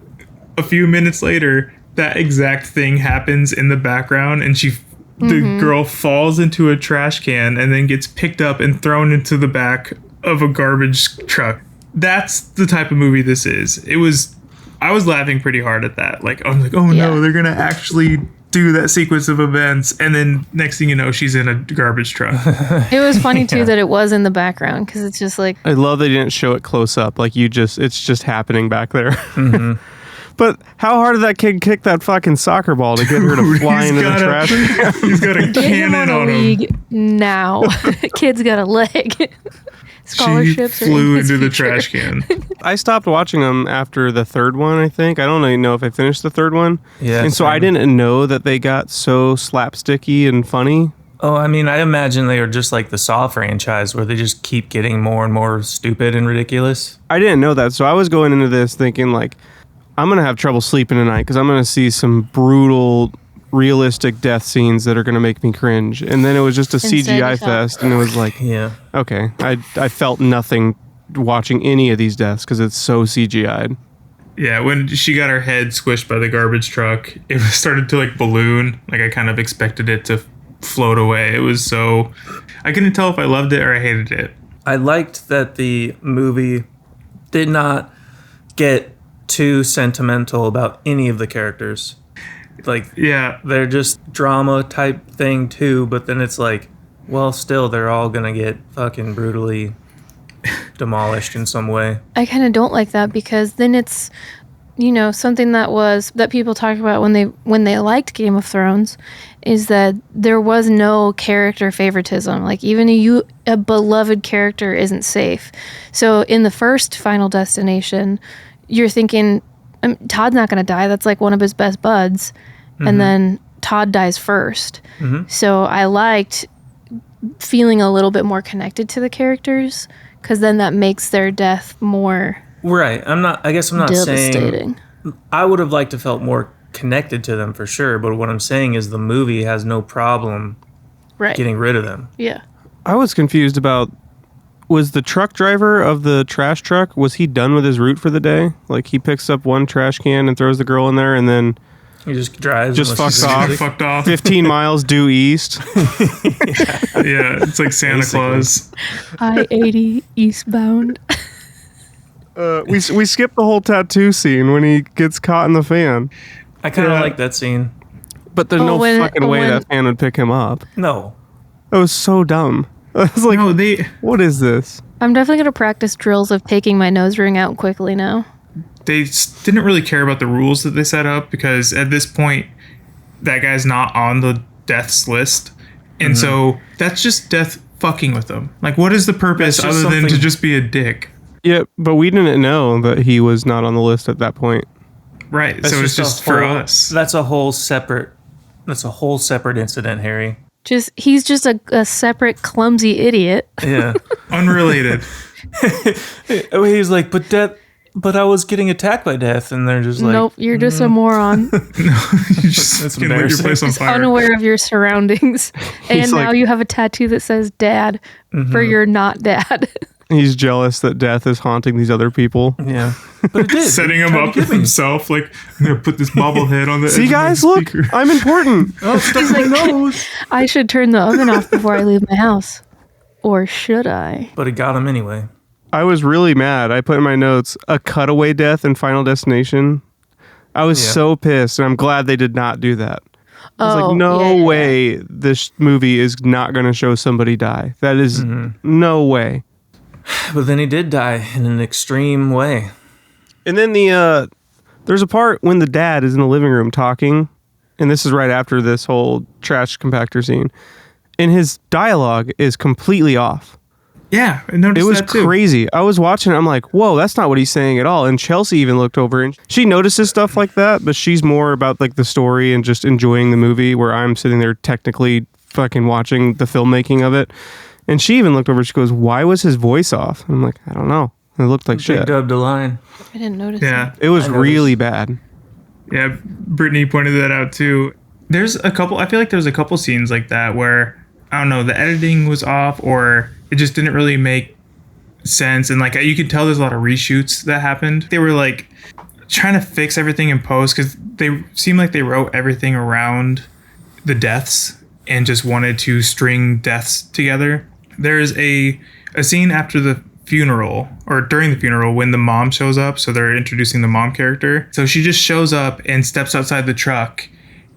a few minutes later, that exact thing happens in the background, and the girl falls into a trash can and then gets picked up and thrown into the back of a garbage truck. That's the type of movie this is. I was laughing pretty hard at that. Like, I was like, oh no, they're going to actually do that sequence of events. And then next thing you know, she's in a garbage truck. it was funny too that it was in the background, because it's just like, I love they didn't show it close up. Like it's just happening back there. Mm-hmm. But how hard did that kid kick that fucking soccer ball to get her to fly into the trash? He's got a cannon on him. Now. Kid's got a leg. Scholarships. She flew into the trash can. I stopped watching them after the third one, I think. I don't even know if I finished the third one. Yeah. And so I didn't know that they got so slapsticky and funny. Oh, I mean, I imagine they are just like the Saw franchise, where they just keep getting more and more stupid and ridiculous. I didn't know that. So I was going into this thinking like, I'm going to have trouble sleeping tonight because I'm going to see some brutal, realistic death scenes that are going to make me cringe. And then it was just a CGI fest, and it was like, yeah, okay. I felt nothing watching any of these deaths because it's so CGI'd. Yeah, when she got her head squished by the garbage truck, it started to like balloon. Like I kind of expected it to float away. It was so... I couldn't tell if I loved it or I hated it. I liked that the movie did not get too sentimental about any of the characters. Like, yeah, they're just drama type thing too, but then it's like, well, still they're all gonna get fucking brutally demolished in some way. I kind of don't like that, because then it's, something that people talk about when they liked Game of Thrones, is that there was no character favoritism. Like even a beloved character isn't safe. So in the first Final Destination, you're thinking Todd's not going to die. That's like one of his best buds. Mm-hmm. And then Todd dies first. Mm-hmm. So I liked feeling a little bit more connected to the characters, because then that makes their death more right. I guess I'm not devastating. saying I would have liked to felt more connected to them for sure, but what I'm saying is the movie has no problem getting rid of them. Yeah. I was confused about, was the truck driver of the trash truck, was he done with his route for the day? Like he picks up one trash can and throws the girl in there, and then he just drives. Just fucked off. 15 miles due east. Yeah, it's like Santa Claus. I-80 eastbound. We skipped the whole tattoo scene when he gets caught in the fan. I kind of like that scene. But there's no fucking way that fan would pick him up. No. It was so dumb. I was like, what is this? I'm definitely going to practice drills of taking my nose ring out quickly now. They didn't really care about the rules that they set up, because at this point, that guy's not on the deaths list. And so that's just death fucking with them. Like, what is the purpose other than to just be a dick? Yeah, but we didn't know that he was not on the list at that point. Right. So it's just for us. That's a whole separate incident, Harry. He's just a separate clumsy idiot. Yeah. Unrelated. He's like, but But I was getting attacked by death, and they're just like, nope, you're just a moron. You just That's can light your place on Just fire. unaware of your surroundings. And He's now like- you have a tattoo that says dad for your not dad. He's jealous that death is haunting these other people. yeah. But it did. Setting It him tried to up get me. himself, like, I'm gonna put this bobblehead on the See, edge of my guys, look, speaker. I'm important. Oh, stuck my nose. I should turn the oven off before I leave my house. Or should I? But it got him anyway. I was really mad. I put in my notes a cutaway death in Final Destination. I was Yeah. so pissed, and I'm glad they did not do that. I was Oh, like, no yeah, yeah, way this movie is not going to show somebody die. That is no way. But then he did die in an extreme way. And then there's a part when the dad is in the living room talking, and this is right after this whole trash compactor scene, and his dialogue is completely off. Yeah, I noticed It was that too. crazy. I was watching it, I'm like, whoa, that's not what he's saying at all. And Chelsea even looked over and she notices stuff like that, but she's more about like the story and just enjoying the movie, where I'm sitting there technically fucking watching the filmmaking of it. And she even looked over, she goes, why was his voice off? I'm like, I don't know. It looked like Big shit. dubbed a line. I didn't notice Yeah, that. It was I noticed. really bad. yeah. Brittany pointed that out too. There's a couple. I feel like there's a couple scenes like that where I don't know, the editing was off, or it just didn't really make sense. And like you could tell, there's a lot of reshoots that happened. They were like trying to fix everything in post because they seemed like they wrote everything around the deaths and just wanted to string deaths together. There's a scene after the funeral, or during the funeral, when the mom shows up. So they're introducing the mom character. So she just shows up and steps outside the truck,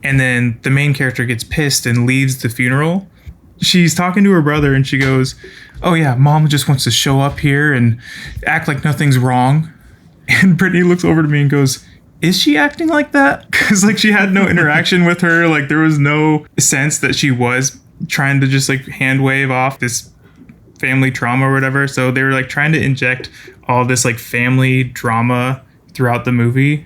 and then the main character gets pissed and leaves the funeral. She's talking to her brother and she goes, oh yeah, mom just wants to show up here and act like nothing's wrong. And Brittany looks over to me and goes, is she acting like that? Because like she had no interaction with her. Like there was no sense that she was trying to just like hand wave off this family trauma or whatever. So they were like trying to inject all this like family drama throughout the movie,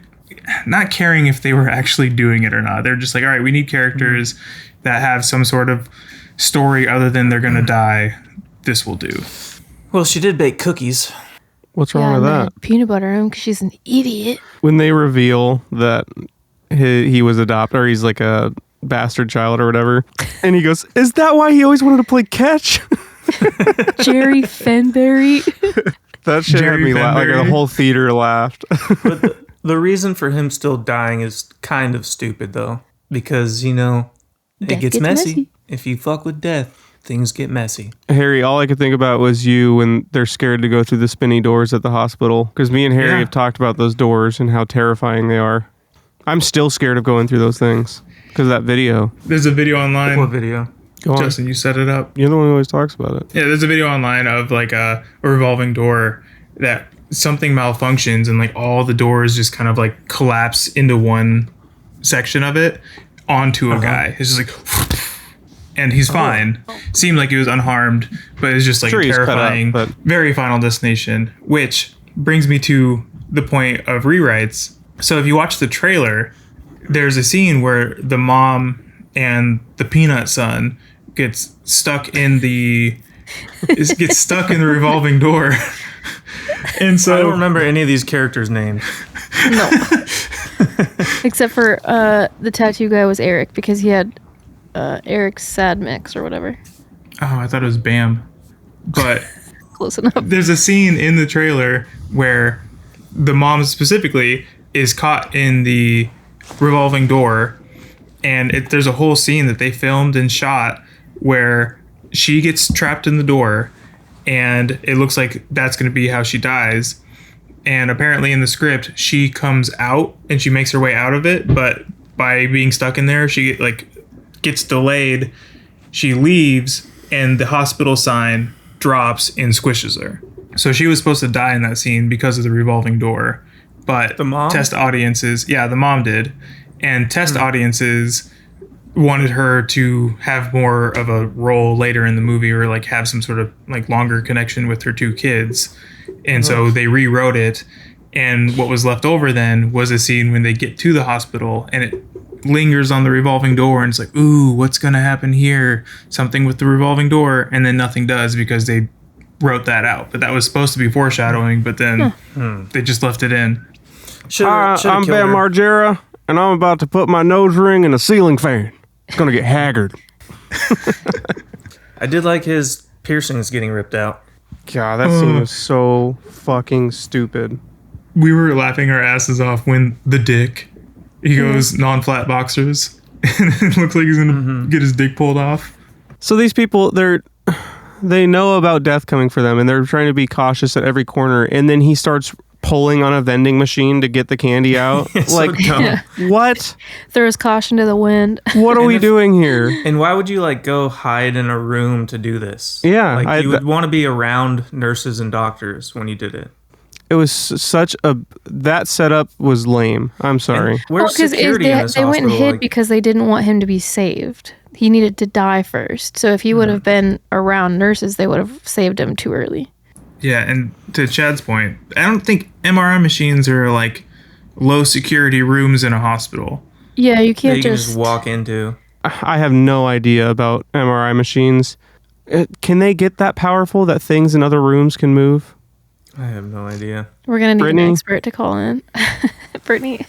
not caring if they were actually doing it or not. They're just like, all right, we need characters that have some sort of story other than they're gonna die. This will do. Well, she did bake cookies. What's wrong Yeah, with and that? then peanut butter him because she's an idiot. When they reveal that he was adopted, or he's like a bastard child or whatever, and he goes, is that why he always wanted to play catch? Jerry Fenberry. That shit had Jerry me laugh. Like the Fenberry. whole theater laughed. But the reason for him still dying is kind of stupid, though. Because, you know, it Death gets gets messy. messy. If you fuck with death, things get messy. Harry, all I could think about was you when they're scared to go through the spinny doors at the hospital. Because me and Harry Yeah. have talked about those doors and how terrifying they are. I'm still scared of going through those things because of that video. There's a video online. What video? Go on. Justin, you set it up. You're the one who always talks about it. Yeah, there's a video online of like a revolving door that something malfunctions and like all the doors just kind of like collapse into one section of it onto a guy. It's just like, and he's fine. Seemed like he was unharmed, but it's just like Sure, he's cut up, terrifying. but- Very Final Destination, which brings me to the point of rewrites. So if you watch the trailer, there's a scene where the mom and the peanut son gets stuck in the revolving door. And so I don't remember any of these characters' names. No. Except for the tattoo guy was Eric because he had Eric's sad mix or whatever. Oh, I thought it was Bam. But Close enough. there's a scene in the trailer where the mom specifically is caught in the revolving door, and there's a whole scene that they filmed and shot where she gets trapped in the door, and it looks like that's going to be how she dies. And apparently in the script, she comes out and she makes her way out of it, but by being stuck in there, she gets delayed. She leaves, and the hospital sign drops and squishes her. So she was supposed to die in that scene because of the revolving door. But The mom? test audiences, yeah, the mom did. And test audiences wanted her to have more of a role later in the movie, or like have some sort of like longer connection with her two kids. And so they rewrote it. And what was left over then was a scene when they get to the hospital and it lingers on the revolving door, and it's like, ooh, what's going to happen here? Something with the revolving door. And then nothing does because they wrote that out, but that was supposed to be foreshadowing, but then they just left it in. I'm Bam Margera, and I'm about to put my nose ring in a ceiling fan. It's gonna get haggard. I did like his piercings getting ripped out. God, that scene was so fucking stupid. We were laughing our asses off when the dick, he goes non-flat boxers, and it looks like he's gonna get his dick pulled off. So these people, they know about death coming for them, and they're trying to be cautious at every corner, and then he starts pulling on a vending machine to get the candy out. Like, so dumb. What? Throws caution to the wind. What are we doing here? And why would you like go hide in a room to do this? Yeah, like you would want to be around nurses and doctors when you did it. It was such a that setup was lame. I'm sorry. And where's security in this they went and hospital? hid because they didn't want him to be saved. He needed to die first. So if he would have been around nurses, they would have saved him too early. Yeah, and to Chad's point, I don't think MRI machines are like low security rooms in a hospital. Yeah, you that can't you can just walk into. I have no idea about MRI machines. Can they get that powerful that things in other rooms can move? I have no idea. We're going to need Brittany? an expert to call in. Brittany.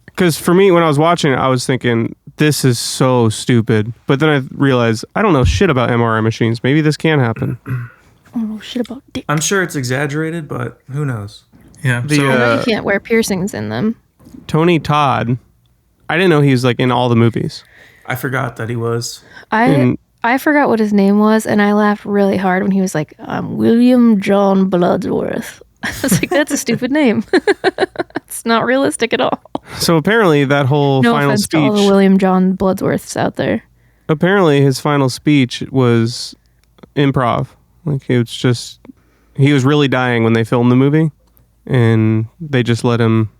Because for me, when I was watching it, I was thinking, this is so stupid. But then I realized, I don't know shit about MRI machines. Maybe this can happen. Oh, shit about dick. I'm sure it's exaggerated, but who knows? Yeah, The, so I know you can't wear piercings in them. Tony Todd, I didn't know he was like in all the movies. I forgot that he was. I forgot what his name was, and I laughed really hard when he was like, I'm William John Bloodsworth. I was like, that's a stupid name. It's not realistic at all. So apparently that whole No final offense to all the speech, William John Bloodsworths out there. apparently his final speech was improv. Like it was just, he was really dying when they filmed the movie, and they just let him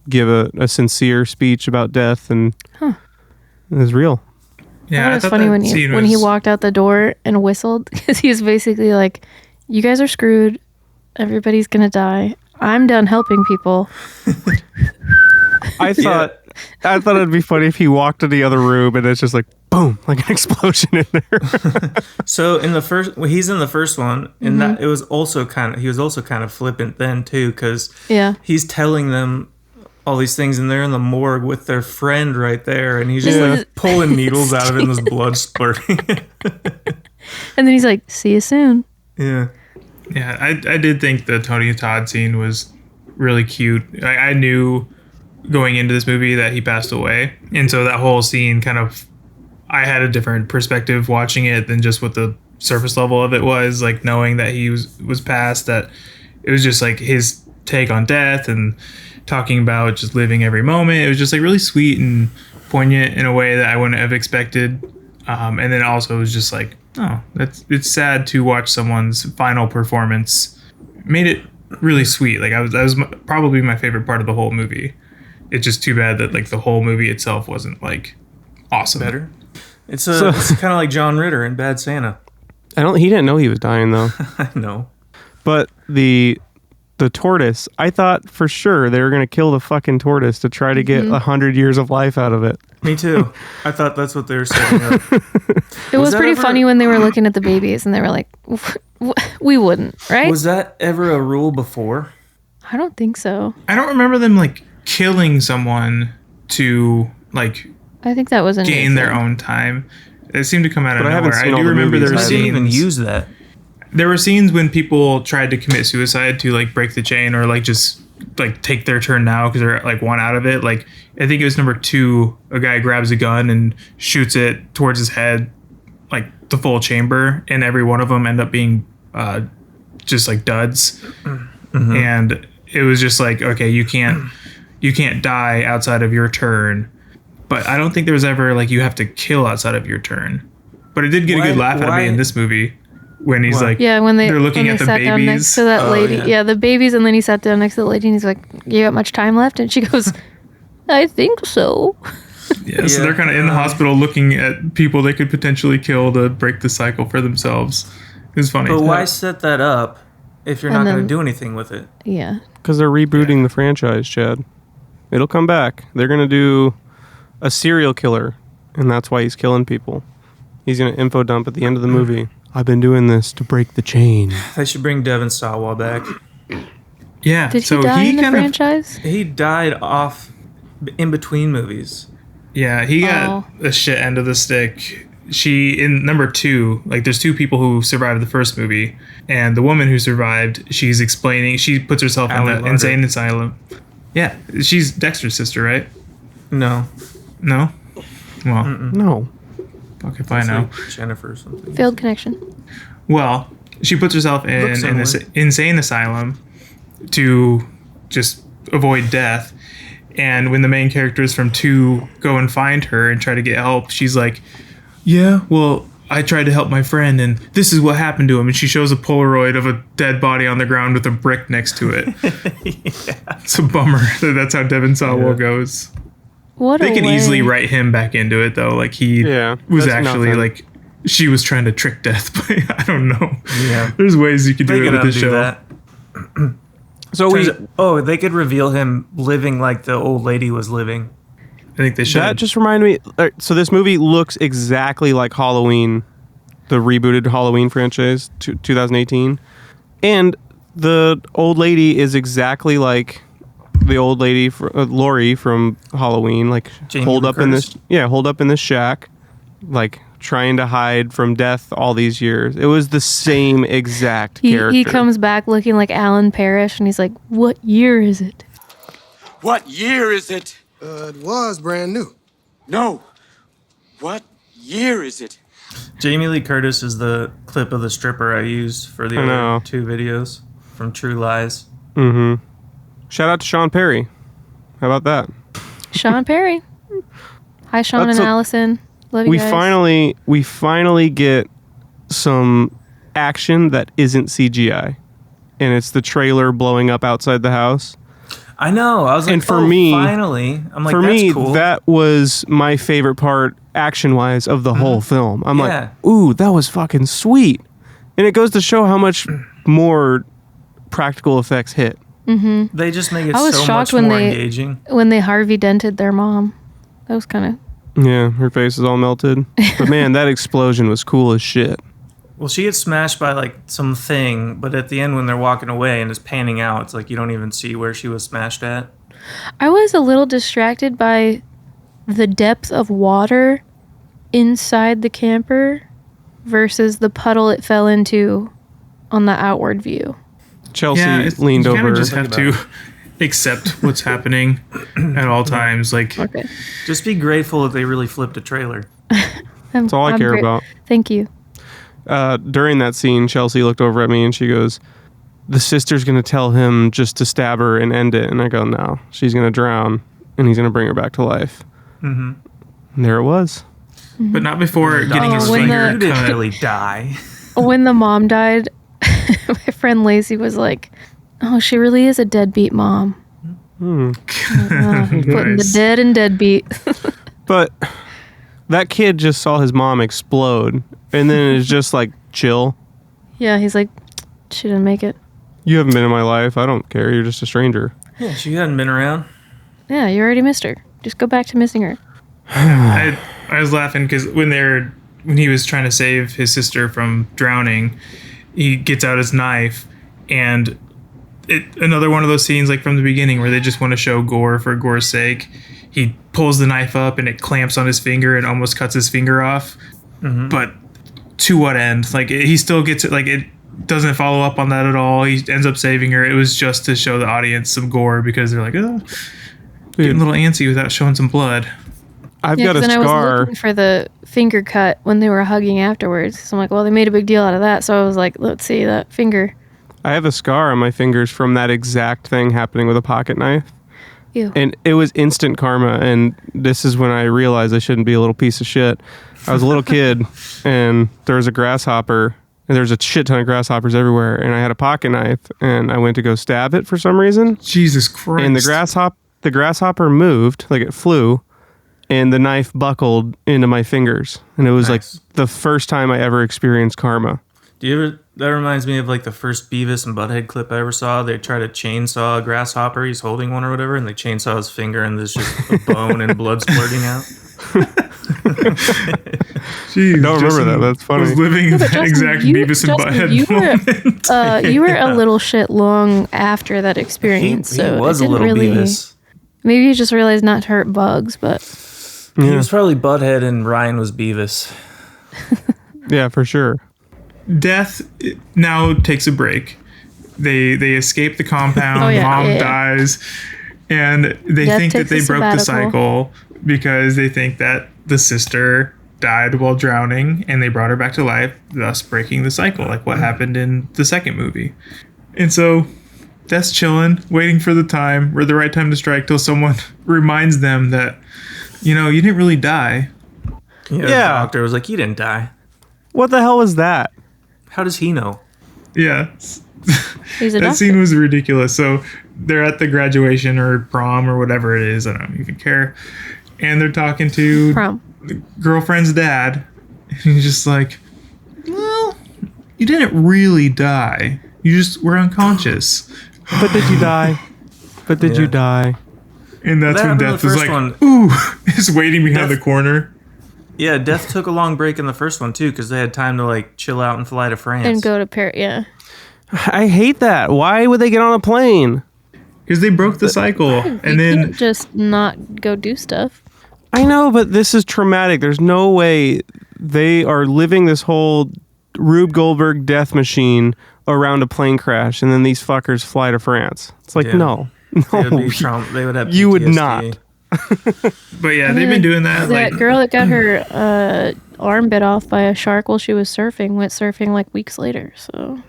give a sincere speech about death, and it was real. yeah, It was funny when he walked out the door and whistled, because he was basically like, you guys are screwed. Everybody's going to die. I'm done helping people. I thought it'd be funny if he walked to the other room and it's just like boom, like an explosion in there. So in the first, he's in the first one, and that he was also kind of flippant then too, because he's telling them all these things, and they're in the morgue with their friend right there, and he's just like pulling needles out of it, and there's blood splurting. And then he's like, see you soon. Yeah, I did think the Tony Todd scene was really cute. I knew going into this movie that he passed away, and so that whole scene kind of, I had a different perspective watching it than just what the surface level of it was, like knowing that he was passed, that it was just like his take on death and talking about just living every moment. It was just like really sweet and poignant in a way that I wouldn't have expected. And then also it was just like, oh, it's sad to watch someone's final performance. Made it really sweet. Like that was probably my favorite part of the whole movie. It's just too bad that like the whole movie itself wasn't like awesome. Better. It's kind of like John Ritter in Bad Santa. He didn't know he was dying though. I know. But the tortoise, I thought for sure they were going to kill the fucking tortoise to try to get 100 years of life out of it. Me too. I thought that's what they were setting up. It was pretty funny when they were looking at the babies and they were like, we wouldn't, right? Was that ever a rule before? I don't think so. I don't remember them like killing someone to like I think that was a gain their own time. It seemed to come out of But I haven't nowhere. seen I all do the remember movies. there were I didn't even scenes. use that. There were scenes when people tried to commit suicide to like break the chain or like just like take their turn now because they're like one out of it. Like I think it was number 2, a guy grabs a gun and shoots it towards his head, like the full chamber, and every one of them end up being just like duds. And it was just like, okay, you can't die outside of your turn. But I don't think there was ever like you have to kill outside of your turn. But it did get a good laugh out of me in this movie when he's like, when they're looking at the sat down next babies. to that lady. Yeah, the babies, and then he sat down next to the lady and he's like, you got much time left? And she goes, I think so. Yeah, so they're kind of in the hospital looking at people they could potentially kill to break the cycle for themselves. It was funny. But why set that up if you're not going to do anything with it? Yeah. Because they're rebooting the franchise, Chad. It'll come back. They're going to do a serial killer, and that's why he's killing people. He's going to info dump at the end of the movie. I've been doing this to break the chain. They should bring Devon Sawa back. Yeah. Did he die in the kind of- franchise? He died off in between movies. Yeah, he got the shit end of the stick. In number 2, like there's 2 people who survived the first movie, and the woman who survived, she puts herself in the insane asylum. Yeah, she's Dexter's sister, right? No. No? Well, No. okay, fine now. Like Jennifer or something. Failed connection. Well, she puts herself in this insane asylum to just avoid death. And when the main characters from 2 go and find her and try to get help, she's like, yeah, well, I tried to help my friend and this is what happened to him. And she shows a Polaroid of a dead body on the ground with a brick next to it. It's a bummer that that's how Devon Sawa goes. They can easily write him back into it, though. Like, he was actually, nothing. like, she was trying to trick death, but I don't know. Yeah. There's ways you could do it with this show. That. So they could reveal him living like the old lady was living. I think they should. that just reminded me. So this movie looks exactly like Halloween, the rebooted Halloween franchise, 2018, and the old lady is exactly like the old lady, Laurie from Halloween, like Jamie holed Lee up in Curtis? this shack, like trying to hide from death all these years. It was the same exact character. He comes back looking like Alan Parrish, and he's like, "What year is it?" What year is it? It was brand new. No. What year is it? Jamie Lee Curtis is the clip of the stripper I used for the other 2 videos from True Lies. Mm-hmm. Shout out to Sean Perry. How about that? Sean Perry. Hi, Sean and Allison. Love you guys. We finally get some action that isn't CGI, and it's the trailer blowing up outside the house. I know. I was like, and for me, finally. I'm like, for that's me, cool. that was my favorite part, action-wise, of the whole film. I'm like, ooh, that was fucking sweet. And it goes to show how much more practical effects hit. Mm-hmm. They just make it I was so shocked much more engaging. when they Harvey dented their mom. That was kind of... Yeah, her face is all melted. But man, that explosion was cool as shit. Well, she gets smashed by like something, but at the end when they're walking away and it's panning out, it's like you don't even see where she was smashed at. I was a little distracted by the depth of water inside the camper versus the puddle it fell into on the outward view. Chelsea leaned over. You just have to accept what's happening at all times. Like, just be grateful that they really flipped a trailer. That's all I care about. Thank you. During that scene, Chelsea looked over at me and she goes, the sister's going to tell him just to stab her and end it. And I go, no, she's going to drown and he's going to bring her back to life. Mm-hmm. And there it was. But not before getting his finger You didn't really die. When the mom died, my friend Lacey was like, oh, she really is a deadbeat mom. Putting the dead in deadbeat. But that kid just saw his mom explode and then it's just like, chill. Yeah, he's like, she didn't make it. You haven't been in my life. I don't care. You're just a stranger. Yeah, she hadn't been around. Yeah, you already missed her. Just go back to missing her. I was laughing because when he was trying to save his sister from drowning, he gets out his knife, and another one of those scenes like from the beginning where they just want to show gore for gore's sake. He pulls the knife up and it clamps on his finger and almost cuts his finger off. Mm-hmm. But to what end? Like, he still gets it. Like, it doesn't follow up on that at all. He ends up saving her. It was just to show the audience some gore because they're like, oh, getting a little antsy without showing some blood. I've got a scar. I was looking for the finger cut when they were hugging afterwards. So I'm like, well, they made a big deal out of that. So I was like, let's see that finger. I have a scar on my fingers from that exact thing happening with a pocket knife. Ew. And it was instant karma. And this is when I realized I shouldn't be a little piece of shit. I was a little kid and there was a grasshopper and there's a shit ton of grasshoppers everywhere. And I had a pocket knife and I went to go stab it for some reason. Jesus Christ. And the grasshopper moved, like it flew, and the knife buckled into my fingers. And it was like the first time I ever experienced karma. That reminds me of like the first Beavis and Butthead clip I ever saw. They try to chainsaw a grasshopper. He's holding one or whatever, and they chainsaw his finger, and there's just a bone and blood splurting out. Jeez, Don't remember that. That's funny. Was living No, but that Justin, exact you- Beavis and Justin, Butthead moment. you were a little shit long after that He, experience. he so was it a didn't little really, Beavis. Maybe you just realized not to hurt bugs, but He was probably Butthead and Ryan was Beavis. Yeah, for sure. Death now takes a break. They escape the compound. Oh, yeah, Mom yeah. dies, and they Death think that takes they a broke the sabbatical. cycle because they think that the sister died while drowning, and they brought her back to life, thus breaking the cycle, like what happened in the second movie. And so Death's chilling, waiting for the time or the right time to strike till someone reminds them that, you didn't really die. Yeah. The doctor was like, "You didn't die. What the hell was that? How does he know?" Yeah. he's a That doctor. scene was ridiculous. So they're at the graduation or prom or whatever it is. I don't even care. And they're talking to Prom. the girlfriend's dad. And he's just like, well, you didn't really die. You just were unconscious. But did you die? But did you die? And that's That when happened in Death the is first like, one. ooh, is waiting behind Death- the corner. Yeah, Death took a long break in the first one too because they had time to like chill out and fly to France. And go to Paris. Yeah. I hate that. Why would they get on a plane? Because they broke the cycle. You And then can't just not go do stuff. I know, but this is traumatic. There's no way they are living this whole Rube Goldberg death machine around a plane crash, and then these fuckers fly to France. It's like, Yeah. no. They would be they would have You would PTSD. not. but yeah, they've been doing that. That Like, girl that got her arm bit off by a shark while she was surfing went surfing like weeks later. So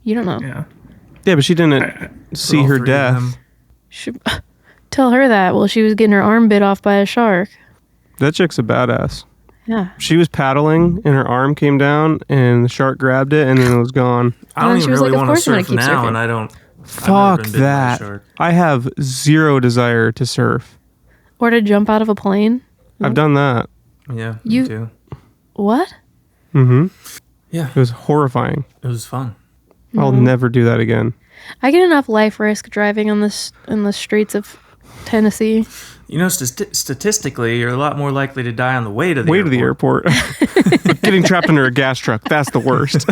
you don't know. yeah. Yeah, but she didn't see All her three of death. them. She, tell her that while she was getting her arm bit off by a shark. That chick's a badass. Yeah. She was paddling, and her arm came down, and the shark grabbed it, and then it was gone. I don't And she even was really like, "Of want to course I'm gonna surf keep now, surfing." and I don't. Fuck been bitten by a that. shark. I have zero desire to surf. Or to jump out of a plane. I've done that. Yeah, You- me too. What? Mm-hmm. Yeah, It was horrifying. it was fun. I'll never do that again. I get enough life risk driving on this in the streets of Tennessee. You know, statistically, you're a lot more likely to die on the way to the Way to the airport. Getting trapped under a gas truck. That's the worst.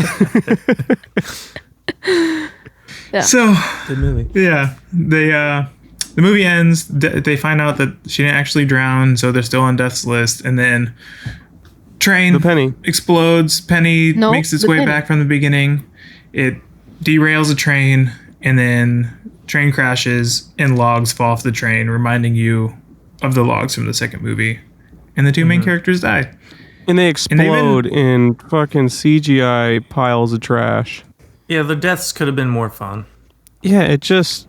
Yeah. So, Good movie. yeah, the movie ends. They find out that she didn't actually drown, so they're still on Death's list. And then train The penny. explodes. Penny No, makes its the way penny. back from the beginning. It derails a train, and then train crashes, and logs fall off the train, reminding you of the logs from the second movie. And the two main characters die. And they they've explode in fucking CGI piles of trash. Yeah, the deaths could have been more fun. Yeah, it just...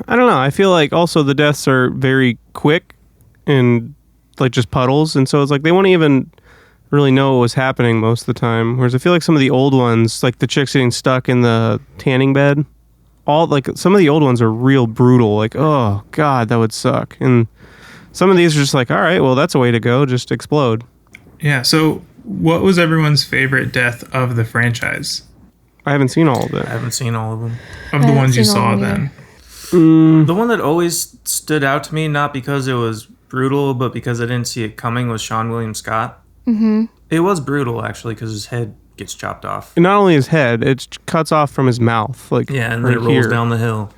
I don't know. I feel like also the deaths are very quick and like just puddles. And so it's like they won't even really know what was happening most of the time. Whereas I feel like some of the old ones, like the chicks getting stuck in the tanning bed, all like some of the old ones are real brutal. Like, oh God, that would suck. And some of these are just like, all right, well, that's a way to go. Just explode. Yeah, so what was everyone's favorite death of the franchise? I haven't seen all of it. I haven't seen all of them. Of the haven't ones you seen all saw of them then? Mm. The one that always stood out to me, not because it was brutal, but because I didn't see it coming, was Sean William Scott. Mm-hmm. It was brutal, actually, because his head gets chopped off. And not only his head, it cuts off from his mouth. Like Yeah, and right then it rolls here. down the hill.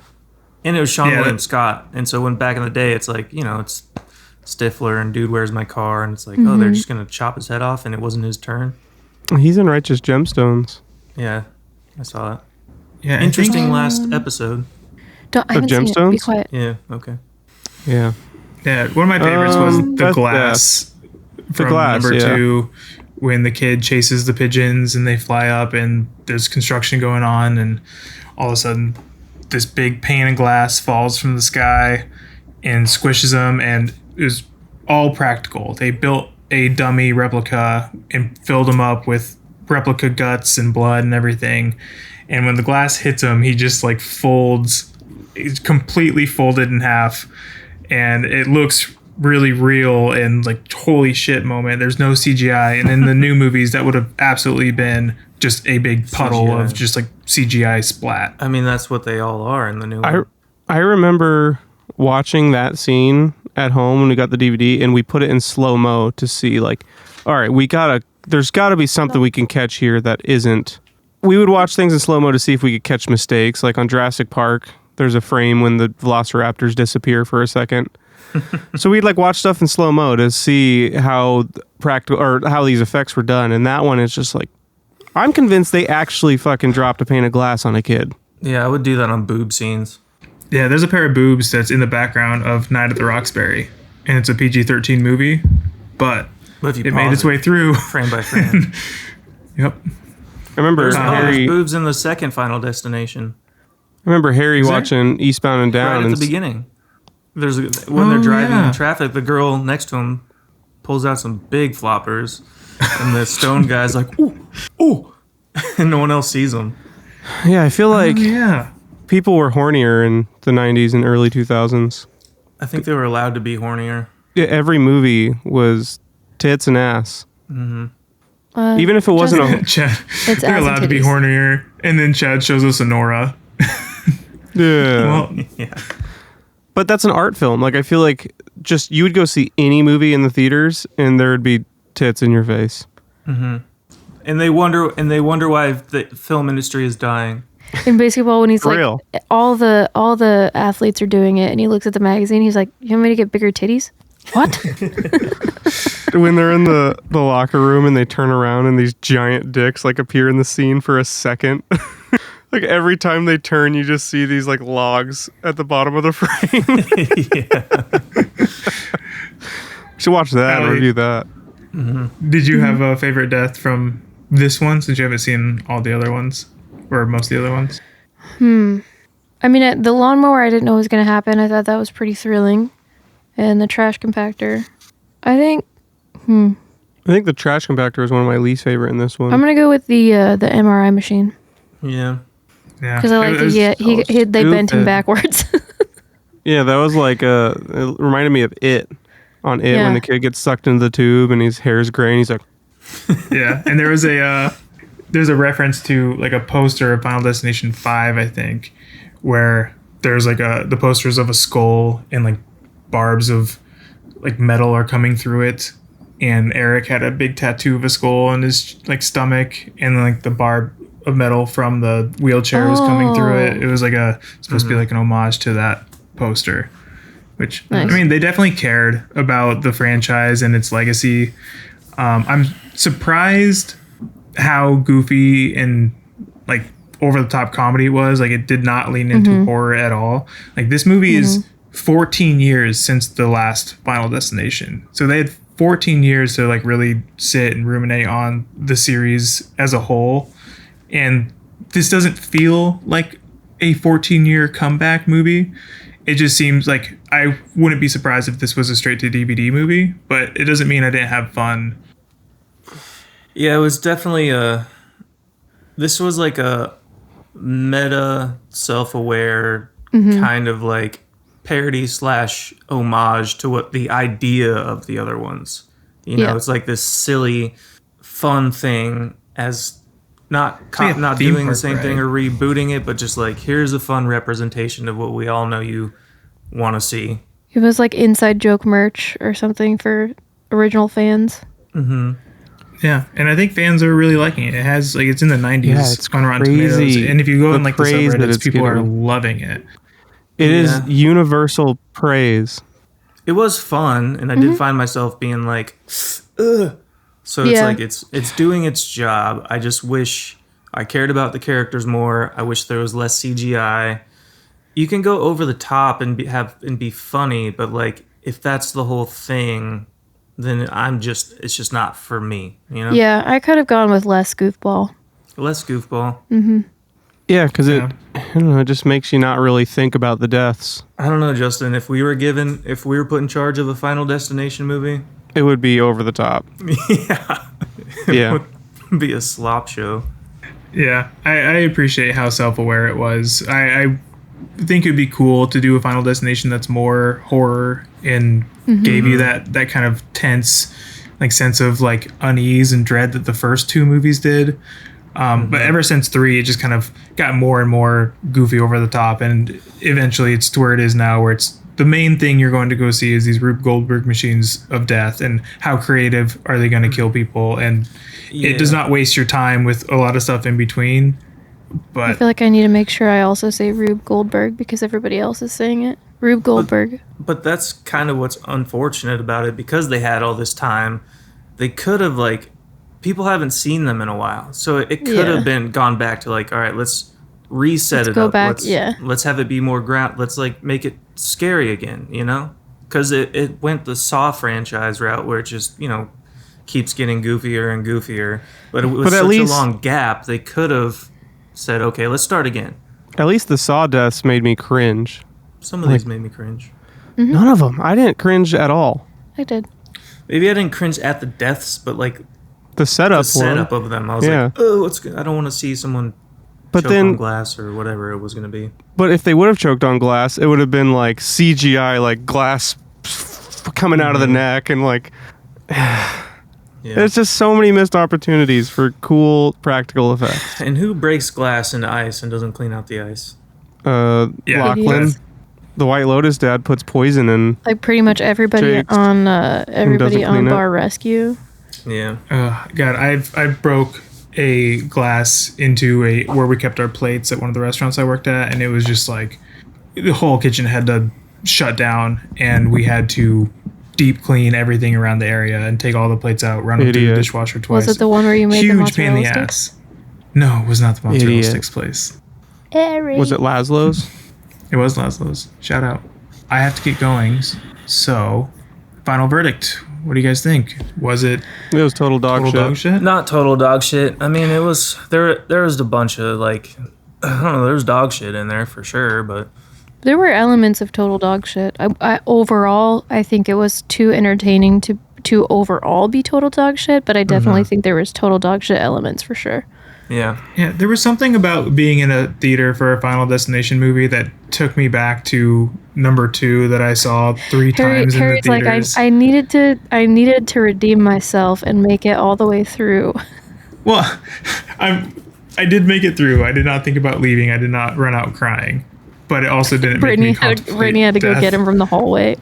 And it was Sean Yeah, William that- Scott. And so when back in the day, it's like, it's Stifler and Dude, Where's My Car? And it's like, oh, they're just going to chop his head off, and it wasn't his turn. He's in Righteous Gemstones. Yeah, I saw that. Yeah, I Interesting think- last episode. I haven't seen it. Be Gemstones? quiet. Yeah, okay. Yeah. Yeah, one of my favorites was the Best glass. From glass, number yeah. 2, when the kid chases the pigeons and they fly up and there's construction going on, and all of a sudden this big pane of glass falls from the sky and squishes them, and it was all practical. They built a dummy replica and filled him up with replica guts and blood and everything. And when the glass hits him, he just like folds, he's completely folded in half, and it looks really real and like holy shit moment. There's no CGI, and in the new movies that would have absolutely been just a big puddle CGI. of just like CGI splat. I mean, that's what they all are in the new one. I remember watching that scene at home when we got the DVD, and we put it in slow-mo to see, like, all right, there's got to be something we can catch here that isn't. We would watch things in slow-mo to see if we could catch mistakes. Like on Jurassic Park, there's a frame when the velociraptors disappear for a second. So we'd like watch stuff in slow-mo to see how practical or how these effects were done. And that one is just like, I'm convinced they actually fucking dropped a pane of glass on a kid. Yeah, I would do that on boob scenes. Yeah, there's a pair of boobs that's in the background of Night at the Roxbury, and it's a PG-13 movie, but if you it made its way through frame by frame. Yep. I remember there's boobs in the second Final Destination. I remember Harry watching Eastbound and Down. Right at the beginning. When they're driving in traffic, the girl next to him pulls out some big floppers, and the stone guy's like, ooh, ooh, and no one else sees them. Yeah, I feel like people were hornier in the 90s and early 2000s. I think they were allowed to be hornier. Yeah, every movie was tits and ass. Mm-hmm. Even if it wasn't Chad, they're allowed to be hornier, and then Chad shows us a Nora. Yeah. Well, yeah. But that's an art film. Like, I feel like just you would go see any movie in the theaters and there would be tits in your face. Mm-hmm. And they wonder why the film industry is dying. In basketball, when he's For like, real. all the athletes are doing it, and he looks at the magazine, he's like, "You want me to get bigger titties?" What? When they're in the locker room and they turn around and these giant dicks like appear in the scene for a second. Like every time they turn, you just see these like logs at the bottom of the frame. We should watch that and review that. Mm-hmm. Did you have a favorite death from this one, since you haven't seen all the other ones? Or most of the other ones? I mean, the lawnmower I didn't know was going to happen. I thought that was pretty thrilling. And the trash compactor. I think the trash compactor was one of my least favorite in this one. I'm going to go with the MRI machine. Yeah. Yeah. Because I like they bent him backwards. Yeah, that was like it reminded me of It. On It, when the kid gets sucked into the tube and his hair's gray and he's like... Yeah, and there's a reference to like a poster of Final Destination 5, I think, where there's like the posters of a skull and like barbs of like metal are coming through it, and Eric had a big tattoo of a skull on his like stomach, and like the barb of metal from the wheelchair was coming through it. It was like supposed to be like an homage to that poster, which nice. I mean, they definitely cared about the franchise and its legacy. I'm surprised how goofy and like over the top comedy it was. Like, it did not lean into horror at all. Like, this movie is 14 years since the last Final Destination, so they had 14 years to like really sit and ruminate on the series as a whole, and this doesn't feel like a 14-year comeback movie. It just seems like I wouldn't be surprised if this was a straight to DVD movie, but it doesn't mean I didn't have fun. Yeah, it was definitely this was like a meta, self-aware kind of like parody / homage to what the idea of the other ones. You know, it's like this silly, fun thing as not doing the same thing or rebooting it, but just like, here's a fun representation of what we all know you want to see. It was like inside joke merch or something for original fans. Mm-hmm. Yeah, and I think fans are really liking it. It has like, it's in the 90s. Yeah, it's on Rotten Tomatoes, and if you go in like the subreddits, people are loving it. It is universal praise. It was fun, and I did find myself being like, ugh. So it's like it's doing its job. I just wish I cared about the characters more. I wish there was less CGI. You can go over the top and be funny, but like, if that's the whole thing, then it's just not for me, you know? Yeah, I could have gone with less goofball. Less goofball. Mm-hmm. Yeah, because I don't know, it just makes you not really think about the deaths. I don't know, Justin. If we were put in charge of a Final Destination movie, it would be over the top. It would be a slop show. Yeah, I appreciate how self-aware it was. I think it'd be cool to do a Final Destination that's more horror and gave you that kind of tense like sense of like unease and dread that the first two movies did. But ever since 3, it just kind of got more and more goofy over the top, and eventually it's to where it is now, where it's the main thing you're going to go see is these Rube Goldberg machines of death, and how creative are they going to kill people, and it does not waste your time with a lot of stuff in between. But I feel like I need to make sure I also say Rube Goldberg because everybody else is saying it. Rube Goldberg. But that's kind of what's unfortunate about it, because they had all this time. They could have, like, people haven't seen them in a while, so it could have been gone back to, like, all right, let's reset let's it go up. Back, Let's have it be more ground. Let's, like, make it scary again, you know? Because it went the Saw franchise route where it just, you know, keeps getting goofier and goofier. But with such a long gap, they could have said, okay, let's start again. At least the Saw deaths made me cringe. Some of these made me cringe. Mm-hmm. None of them. I didn't cringe at all. I did. Maybe I didn't cringe at the deaths, but like the setup of them. I was like, oh, I don't want to see someone choke on glass or whatever it was going to be. But if they would have choked on glass, it would have been like CGI, like glass coming out of the neck, and like there's just so many missed opportunities for cool practical effects. And who breaks glass into ice and doesn't clean out the ice? Lachlan. The White Lotus dad puts poison in. Like pretty much everybody on Bar Rescue. Yeah. God, I broke a glass into where we kept our plates at one of the restaurants I worked at, and it was just like the whole kitchen had to shut down, and we had to deep clean everything around the area and take all the plates out, run them through the dishwasher twice. Was it the one where you made the mozzarella pain in the sticks? ass. No, it was not the mozzarella sticks place. Was it Laszlo's? It was Laszlo's. Shout out. I have to get going. So, final verdict. What do you guys think? Was it? It was total dog shit. Not total dog shit. I mean, it was there. There was a bunch of like, I don't know. There was dog shit in there for sure, but there were elements of total dog shit. Overall, I think it was too entertaining to overall be total dog shit. But I definitely think there was total dog shit elements for sure. Yeah. There was something about being in a theater for a Final Destination movie that took me back to number 2 that I saw 3 times in the theaters. Like, I needed to redeem myself and make it all the way through. Well, I did make it through. I did not think about leaving. I did not run out crying, but it also didn't. Brittany had to go get him from the hallway.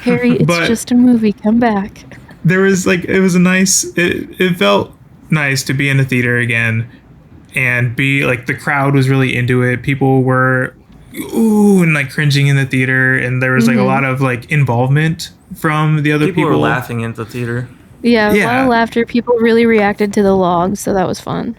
Harry, it's just a movie. Come back. There was like it was a nice. It felt nice to be in the theater again and be like the crowd was really into it. People were ooh and like cringing in the theater, and there was like a lot of like involvement from the other people. Were laughing in the theater. Yeah, a lot of laughter. People really reacted to the logs, so that was fun.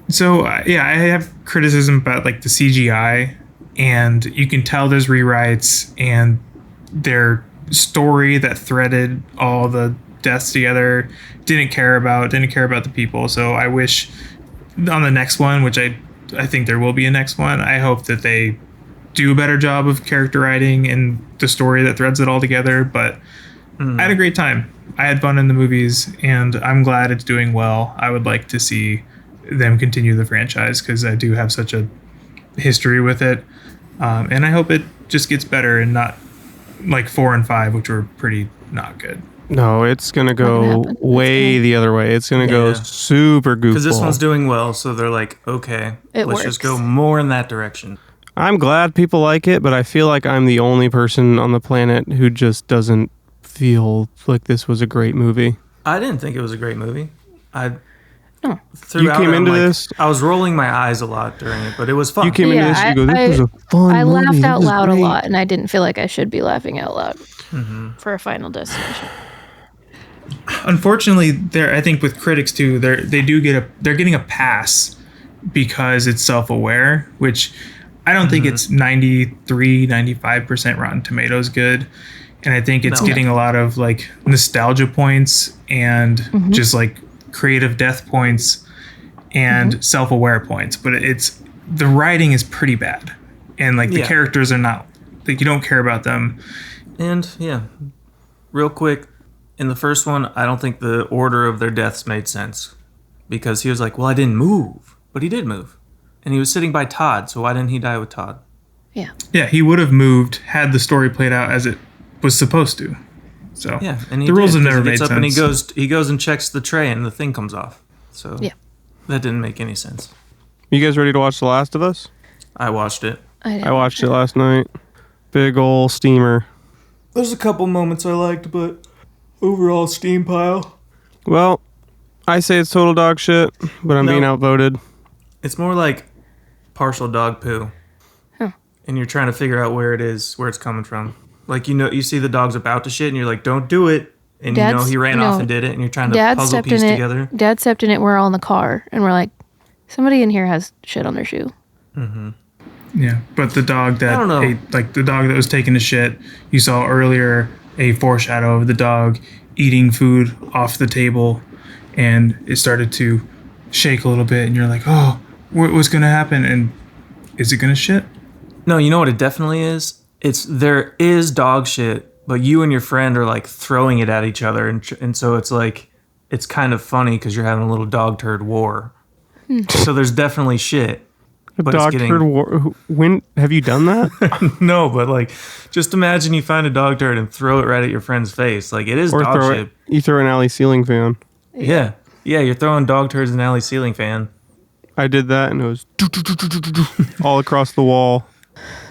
So I have criticism about like the CGI, and you can tell there's rewrites, and their story that threaded all the deaths together didn't care about the people. So I wish on the next one, which I think there will be a next one, I hope that they do a better job of character writing and the story that threads it all together. But I had a great time. I had fun in the movies, and I'm glad it's doing well. I would like to see them continue the franchise because I do have such a history with it, and I hope it just gets better and not like 4 and 5, which were pretty not good. No, it's gonna go way the other way. It's gonna go super goofball. Because this one's doing well, so they're like, okay, let's just go more in that direction. I'm glad people like it, but I feel like I'm the only person on the planet who just doesn't feel like this was a great movie. I didn't think it was a great movie. You came into this. I was rolling my eyes a lot during it, but it was fun. You came into this. You go, this was a fun movie. I laughed out loud a lot, and I didn't feel like I should be laughing out loud for a Final Destination. Unfortunately, I think with critics too, they're getting a pass because it's self-aware, which I don't think it's 93-95% Rotten Tomatoes good, and I think it's getting a lot of like nostalgia points and just like creative death points and self-aware points, but the writing is pretty bad, and like the characters are not like you don't care about them. And real quick, in the first one, I don't think the order of their deaths made sense, because he was like, well, I didn't move, but he did move, and he was sitting by Todd, so why didn't he die with Todd? Yeah, he would have moved had the story played out as it was supposed to. So and the rules have never made sense. And he goes and checks the tray, and the thing comes off. So that didn't make any sense. You guys ready to watch The Last of Us? I watched it. I watched it last night. Big ol' steamer. There's a couple moments I liked, but overall steam pile. Well, I say it's total dog shit, but I'm being outvoted. It's more like partial dog poo. Huh. And you're trying to figure out where it's coming from. Like, you see the dog's about to shit and you're like, don't do it. And he ran off and did it and you're trying to puzzle piece together. Dad stepped in it. We're all in the car and we're like, somebody in here has shit on their shoe. Mm-hmm. Yeah, but the dog that the dog that was taking a shit, you saw earlier a foreshadow of the dog eating food off the table, and it started to shake a little bit, and you're like, oh, what's gonna happen? And is it gonna shit? No, you know what it definitely is? There is dog shit, but you and your friend are like throwing it at each other, and so it's like, it's kind of funny because you're having a little dog turd war. So there's definitely shit. Dog turd war. When have you done that? No, but like, just imagine you find a dog turd and throw it right at your friend's face. Like, it is or dog shit. You throw an alley ceiling fan. Yeah, you're throwing dog turds in an alley ceiling fan. I did that, and it was all across the wall.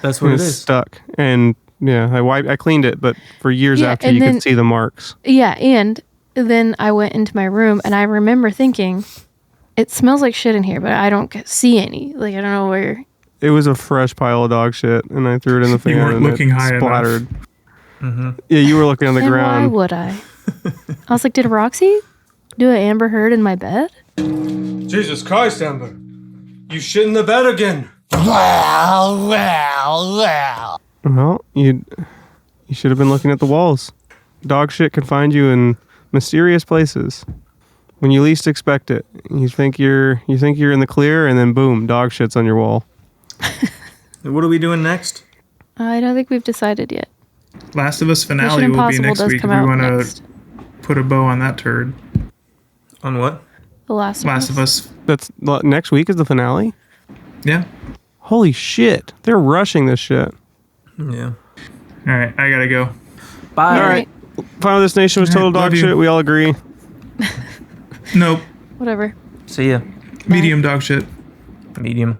That's what it is. Stuck, and I cleaned it, but for years after, you could see the marks. Yeah, and then I went into my room, and I remember thinking, it smells like shit in here, but I don't see any. Like, I don't know where. It was a fresh pile of dog shit, and I threw it in the fan. You weren't looking high splattered. enough. Mm-hmm. Yeah, you were looking on the and ground. Why would I? I was like, did Roxy do an Amber Heard in my bed? Jesus Christ, Amber. You shit in the bed again. Well, you should have been looking at the walls. Dog shit can find you in mysterious places. When you least expect it, you think you're in the clear, and then boom, dog shit's on your wall. What are we doing next? I don't think we've decided yet. Last of Us finale will be next week. We want to put a bow on that turd. On what? The Last of Us. That's next week is the finale? Yeah. Holy shit. They're rushing this shit. Yeah. All right, I gotta go. Bye. All right. Final Destination was total dog shit. We all agree. Nope. Whatever. See ya. Medium dog shit. Medium.